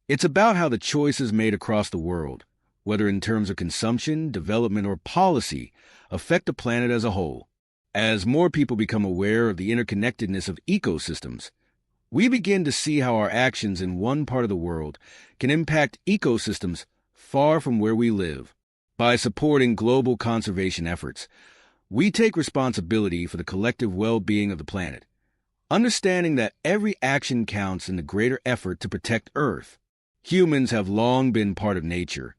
It's about how the choices made across the world, whether in terms of consumption, development, or policy, affect the planet as a whole. As more people become aware of the interconnectedness of ecosystems, we begin to see how our actions in one part of the world can impact ecosystems far from where we live. By supporting global conservation efforts, we take responsibility for the collective well-being of the planet, understanding that every action counts in the greater effort to protect Earth. Humans have long been part of nature,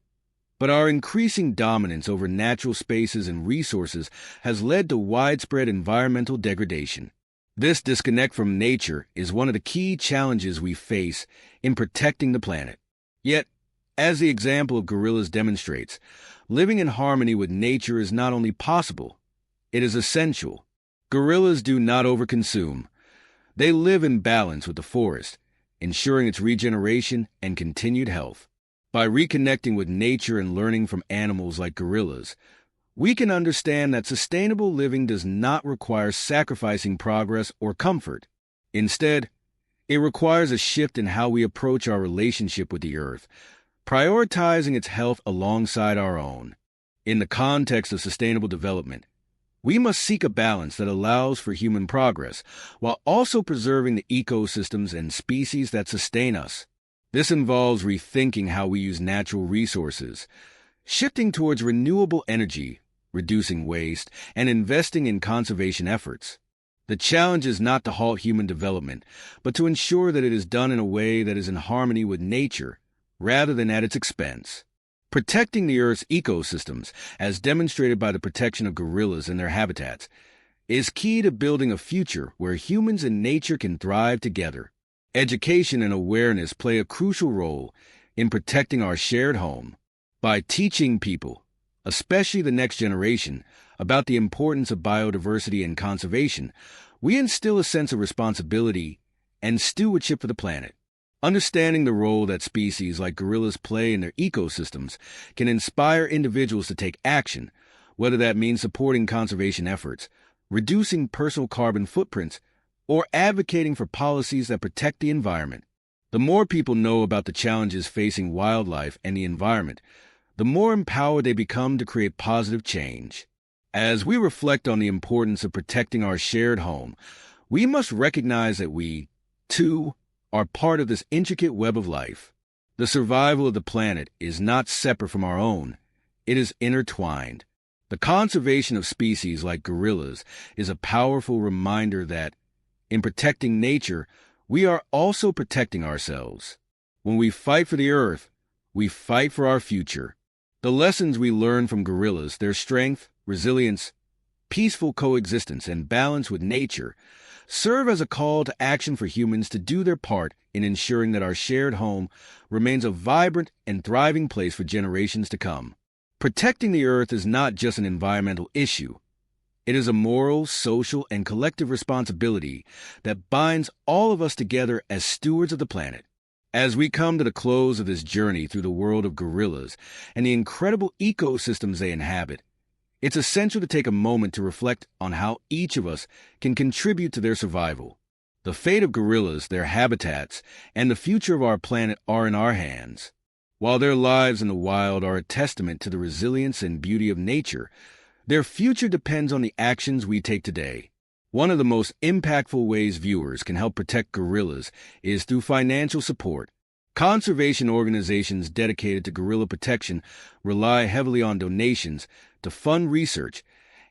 but our increasing dominance over natural spaces and resources has led to widespread environmental degradation. This disconnect from nature is one of the key challenges we face in protecting the planet. Yet, as the example of gorillas demonstrates, living in harmony with nature is not only possible, it is essential. Gorillas do not overconsume. They live in balance with the forest, ensuring its regeneration and continued health. By reconnecting with nature and learning from animals like gorillas, we can understand that sustainable living does not require sacrificing progress or comfort. Instead, it requires a shift in how we approach our relationship with the earth, prioritizing its health alongside our own. In the context of sustainable development, we must seek a balance that allows for human progress while also preserving the ecosystems and species that sustain us. This involves rethinking how we use natural resources, shifting towards renewable energy, reducing waste, and investing in conservation efforts. The challenge is not to halt human development, but to ensure that it is done in a way that is in harmony with nature, rather than at its expense. Protecting the Earth's ecosystems, as demonstrated by the protection of gorillas and their habitats, is key to building a future where humans and nature can thrive together. Education and awareness play a crucial role in protecting our shared home. By teaching people, especially the next generation, about the importance of biodiversity and conservation, we instill a sense of responsibility and stewardship for the planet. Understanding the role that species like gorillas play in their ecosystems can inspire individuals to take action, whether that means supporting conservation efforts, reducing personal carbon footprints, or advocating for policies that protect the environment. The more people know about the challenges facing wildlife and the environment, the more empowered they become to create positive change. As we reflect on the importance of protecting our shared home, we must recognize that we, too, are part of this intricate web of life. The survival of the planet is not separate from our own. It is intertwined. The conservation of species like gorillas is a powerful reminder that, in protecting nature, we are also protecting ourselves. When we fight for the earth, we fight for our future. The lessons we learn from gorillas, their strength, resilience, peaceful coexistence, and balance with nature, serve as a call to action for humans to do their part in ensuring that our shared home remains a vibrant and thriving place for generations to come. Protecting the earth is not just an environmental issue. It is a moral, social, and collective responsibility that binds all of us together as stewards of the planet. As we come to the close of this journey through the world of gorillas and the incredible ecosystems they inhabit, it's essential to take a moment to reflect on how each of us can contribute to their survival. The fate of gorillas, their habitats, and the future of our planet are in our hands. While their lives in the wild are a testament to the resilience and beauty of nature, their future depends on the actions we take today. One of the most impactful ways viewers can help protect gorillas is through financial support. Conservation organizations dedicated to gorilla protection rely heavily on donations to fund research,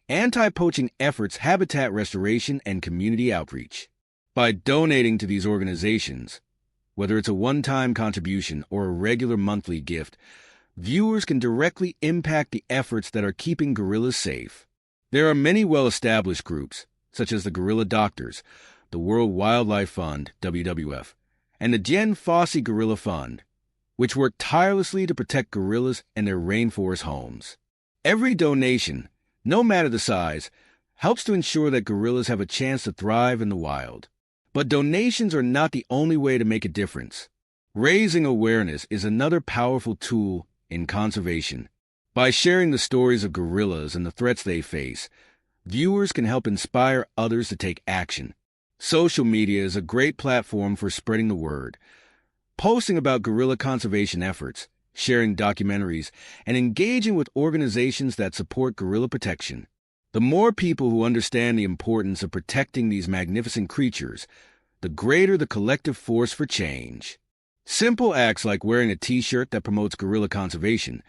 anti-poaching efforts, habitat restoration, and community outreach. By donating to these organizations, whether it's a one-time contribution or a regular monthly gift, viewers can directly impact the efforts that are keeping gorillas safe. There are many well-established groups, such as the Gorilla Doctors, the World Wildlife Fund, WWF, and the Jen Fossey Gorilla Fund, which work tirelessly to protect gorillas and their rainforest homes. Every donation, no matter the size, helps to ensure that gorillas have a chance to thrive in the wild. But donations are not the only way to make a difference. Raising awareness is another powerful tool in conservation. By sharing the stories of gorillas and the threats they face, viewers can help inspire others to take action. Social media is a great platform for spreading the word. Posting about gorilla conservation efforts, sharing documentaries, and engaging with organizations that support gorilla protection. The more people who understand the importance of protecting these magnificent creatures, the greater the collective force for change. Simple acts like wearing a t-shirt that promotes gorilla conservation,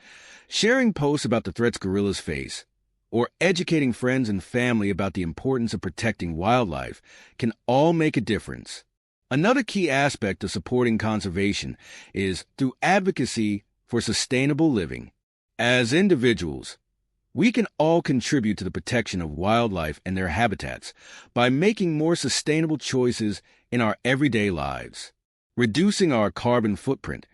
sharing posts about the threats gorillas face, or educating friends and family about the importance of protecting wildlife can all make a difference. Another key aspect of supporting conservation is through advocacy for sustainable living. As individuals, we can all contribute to the protection of wildlife and their habitats by making more sustainable choices in our everyday lives. Reducing our carbon footprint,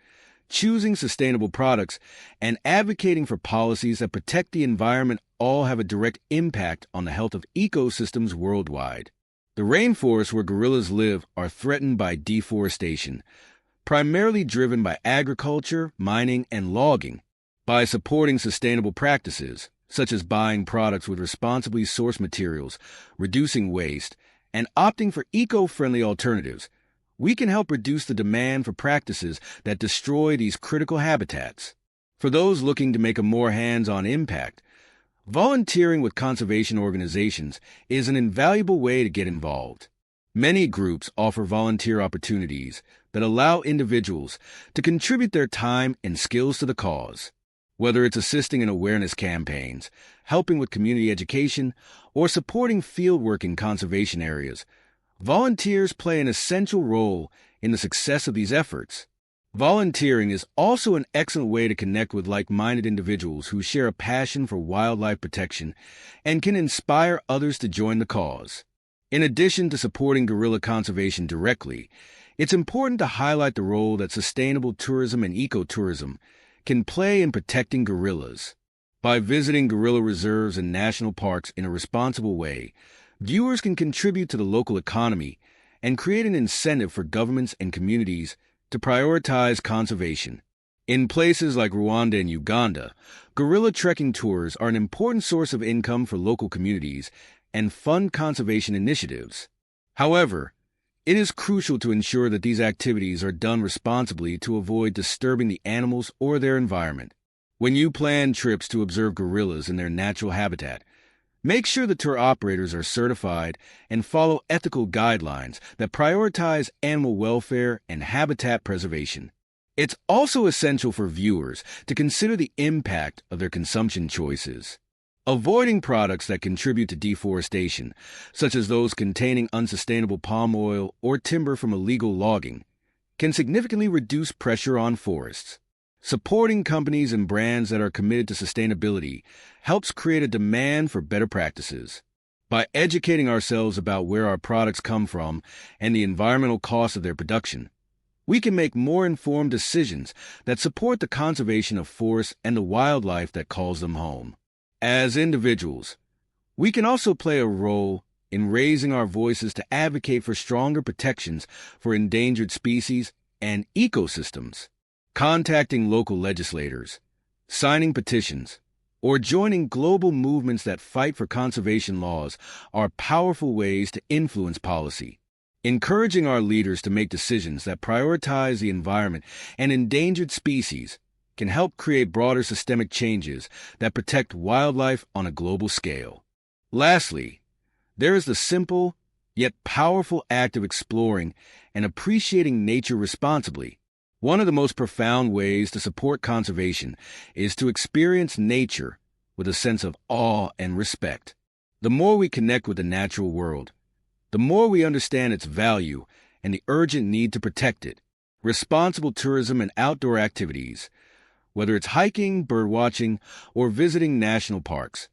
choosing sustainable products, and advocating for policies that protect the environment all have a direct impact on the health of ecosystems worldwide. The rainforests where gorillas live are threatened by deforestation, primarily driven by agriculture, mining, and logging. By supporting sustainable practices, such as buying products with responsibly sourced materials, reducing waste, and opting for eco-friendly alternatives, we can help reduce the demand for practices that destroy these critical habitats. For those looking to make a more hands-on impact, volunteering with conservation organizations is an invaluable way to get involved. Many groups offer volunteer opportunities that allow individuals to contribute their time and skills to the cause. Whether it's assisting in awareness campaigns, helping with community education, or supporting fieldwork in conservation areas, volunteers play an essential role in the success of these efforts. Volunteering is also an excellent way to connect with like-minded individuals who share a passion for wildlife protection and can inspire others to join the cause. In addition to supporting gorilla conservation directly, it's important to highlight the role that sustainable tourism and ecotourism can play in protecting gorillas. By visiting gorilla reserves and national parks in a responsible way, viewers can contribute to the local economy and create an incentive for governments and communities to prioritize conservation. In places like Rwanda and Uganda, gorilla trekking tours are an important source of income for local communities and fund conservation initiatives. However, it is crucial to ensure that these activities are done responsibly to avoid disturbing the animals or their environment. When you plan trips to observe gorillas in their natural habitat, make sure the tour operators are certified and follow ethical guidelines that prioritize animal welfare and habitat preservation. It's also essential for viewers to consider the impact of their consumption choices. Avoiding products that contribute to deforestation, such as those containing unsustainable palm oil or timber from illegal logging, can significantly reduce pressure on forests. Supporting companies and brands that are committed to sustainability helps create a demand for better practices. By educating ourselves about where our products come from and the environmental costs of their production, we can make more informed decisions that support the conservation of forests and the wildlife that calls them home. As individuals, we can also play a role in raising our voices to advocate for stronger protections for endangered species and ecosystems. Contacting local legislators, signing petitions, or joining global movements that fight for conservation laws are powerful ways to influence policy. Encouraging our leaders to make decisions that prioritize the environment and endangered species can help create broader systemic changes that protect wildlife on a global scale. Lastly, there is the simple yet powerful act of exploring and appreciating nature responsibly. One of the most profound ways to support conservation is to experience nature with a sense of awe and respect. The more we connect with the natural world, the more we understand its value and the urgent need to protect it. Responsible tourism and outdoor activities, whether it's hiking, birdwatching, or visiting national parks,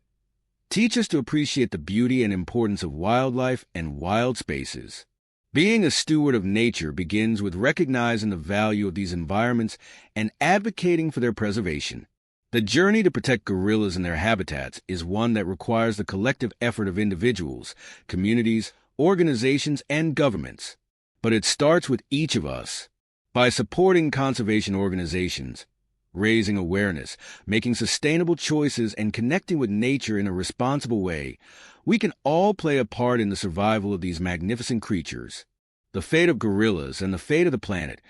teach us to appreciate the beauty and importance of wildlife and wild spaces. Being a steward of nature begins with recognizing the value of these environments and advocating for their preservation. The journey to protect gorillas and their habitats is one that requires the collective effort of individuals, communities, organizations, and governments. But it starts with each of us. By supporting conservation organizations, raising awareness, making sustainable choices, and connecting with nature in a responsible way, we can all play a part in the survival of these magnificent creatures. The fate of gorillas and the fate of the planet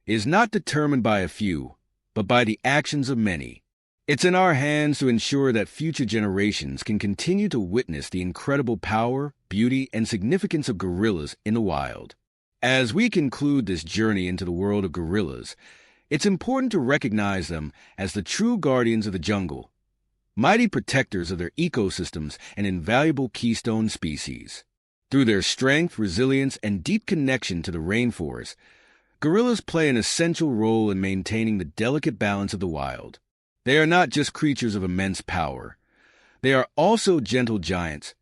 is not determined by a few, but by the actions of many. It's in our hands to ensure that future generations can continue to witness the incredible power, beauty, and significance of gorillas in the wild. As we conclude this journey into the world of gorillas, it's important to recognize them as the true guardians of the jungle. mighty protectors of their ecosystems and invaluable keystone species. Through their strength, resilience, and deep connection to the rainforest, gorillas play an essential role in maintaining the delicate balance of the wild. They are not just creatures of immense power. They are also gentle giants,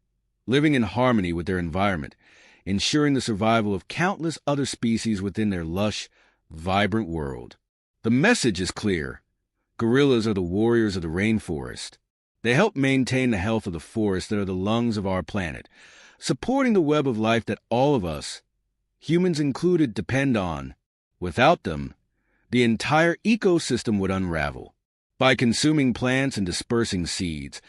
living in harmony with their environment, ensuring the survival of countless other species within their lush, vibrant world. The message is clear. Gorillas are the warriors of the rainforest. They help maintain the health of the forests that are the lungs of our planet, supporting the web of life that all of us, humans included, depend on. Without them, the entire ecosystem would unravel. By consuming plants and dispersing seeds,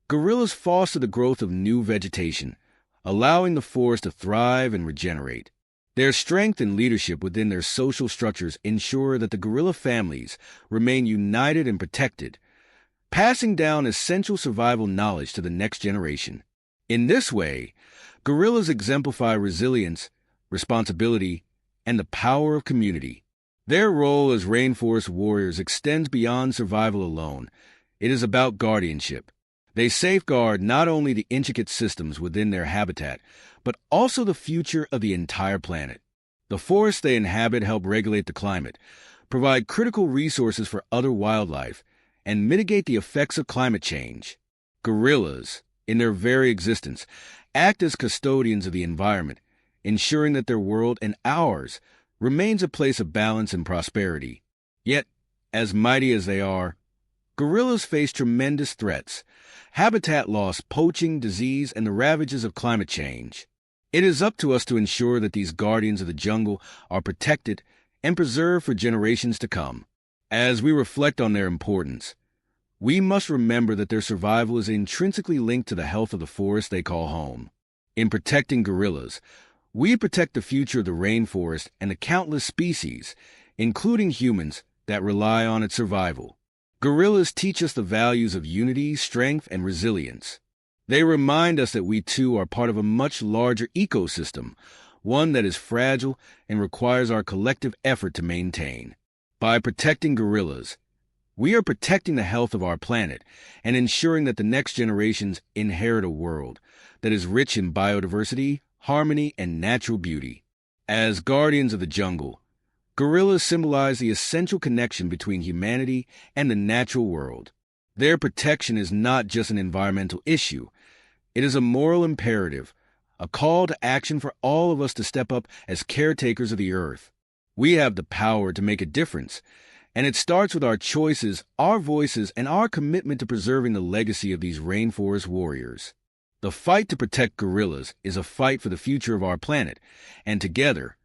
gorillas foster the growth of new vegetation, allowing the forest to thrive and regenerate. Their strength and leadership within their social structures ensure that the gorilla families remain united and protected, passing down essential survival knowledge to the next generation. In this way, gorillas exemplify resilience, responsibility, and the power of community. Their role as rainforest warriors extends beyond survival alone. It is about guardianship. They safeguard not only the intricate systems within their habitat, but also the future of the entire planet. The forests they inhabit help regulate the climate, provide critical resources for other wildlife, and mitigate the effects of climate change. Gorillas, in their very existence, act as custodians of the environment, ensuring that their world and ours remains a place of balance and prosperity. Yet, as mighty as they are, gorillas face tremendous threats: habitat loss, poaching, disease, and the ravages of climate change. It is up to us to ensure that these guardians of the jungle are protected and preserved for generations to come. As we reflect on their importance, we must remember that their survival is intrinsically linked to the health of the forest they call home. In protecting gorillas, we protect the future of the rainforest and the countless species, including humans, that rely on its survival. Gorillas teach us the values of unity, strength, and resilience. They remind us that we too are part of a much larger ecosystem, one that is fragile and requires our collective effort to maintain. By protecting gorillas, we are protecting the health of our planet and ensuring that the next generations inherit a world that is rich in biodiversity, harmony, and natural beauty. As guardians of the jungle, gorillas symbolize the essential connection between humanity and the natural world. Their protection is not just an environmental issue. It is a moral imperative, a call to action for all of us to step up as caretakers of the earth. We have the power to make a difference, and it starts with our choices, our voices, and our commitment to preserving the legacy of these rainforest warriors. The fight to protect gorillas is a fight for the future of our planet, and together,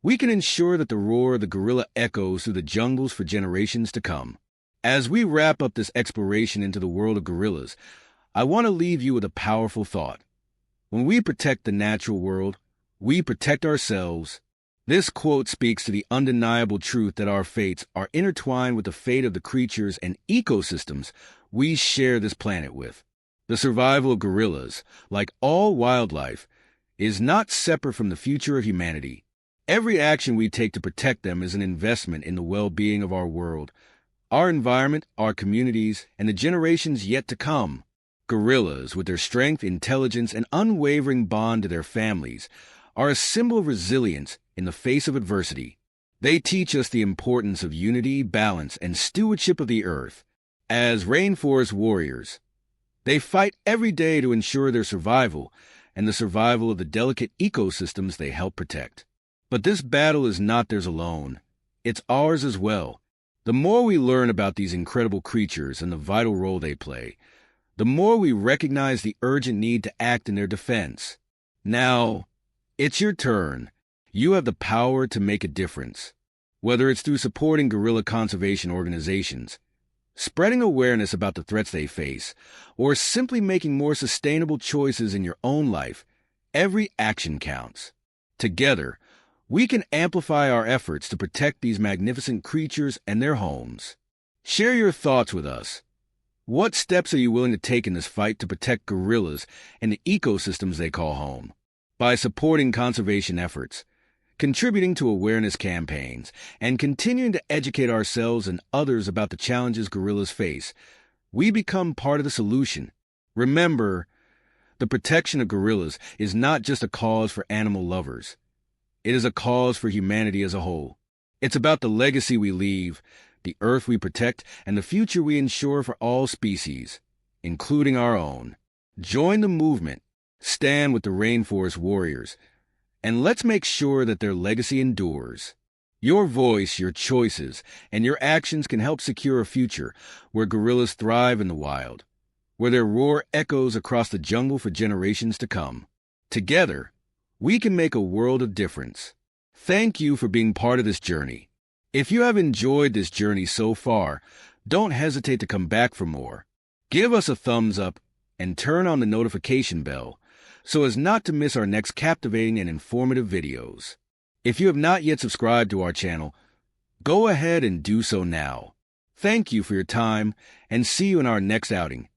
we can ensure that the roar of the gorilla echoes through the jungles for generations to come. As we wrap up this exploration into the world of gorillas, I want to leave you with a powerful thought. When we protect the natural world, we protect ourselves. This quote speaks to the undeniable truth that our fates are intertwined with the fate of the creatures and ecosystems we share this planet with. The survival of gorillas, like all wildlife, is not separate from the future of humanity. Every action we take to protect them is an investment in the well-being of our world, our environment, our communities, and the generations yet to come. Gorillas, with their strength, intelligence, and unwavering bond to their families, are a symbol of resilience in the face of adversity. They teach us the importance of unity, balance, and stewardship of the earth. As rainforest warriors, they fight every day to ensure their survival and the survival of the delicate ecosystems they help protect. But this battle is not theirs alone. It's ours as well. The more we learn about these incredible creatures and the vital role they play, the more we recognize the urgent need to act in their defense. Now, it's your turn. You have the power to make a difference. Whether it's through supporting gorilla conservation organizations, spreading awareness about the threats they face, or simply making more sustainable choices in your own life, every action counts. Together, we can amplify our efforts to protect these magnificent creatures and their homes. Share your thoughts with us. What steps are you willing to take in this fight to protect gorillas and the ecosystems they call home? By supporting conservation efforts, contributing to awareness campaigns, and continuing to educate ourselves and others about the challenges gorillas face, we become part of the solution. Remember, the protection of gorillas is not just a cause for animal lovers. It is a cause for humanity as a whole. It's about the legacy we leave, the earth we protect, and the future we ensure for all species, including our own. Join the movement, stand with the rainforest warriors, and let's make sure that their legacy endures. Your voice, your choices, and your actions can help secure a future where gorillas thrive in the wild, where their roar echoes across the jungle for generations to come. Together, we can make a world of difference. Thank you for being part of this journey. If you have enjoyed this journey so far, don't hesitate to come back for more. Give us a thumbs up and turn on the notification bell so as not to miss our next captivating and informative videos. If you have not yet subscribed to our channel, go ahead and do so now. Thank you for your time and see you in our next outing.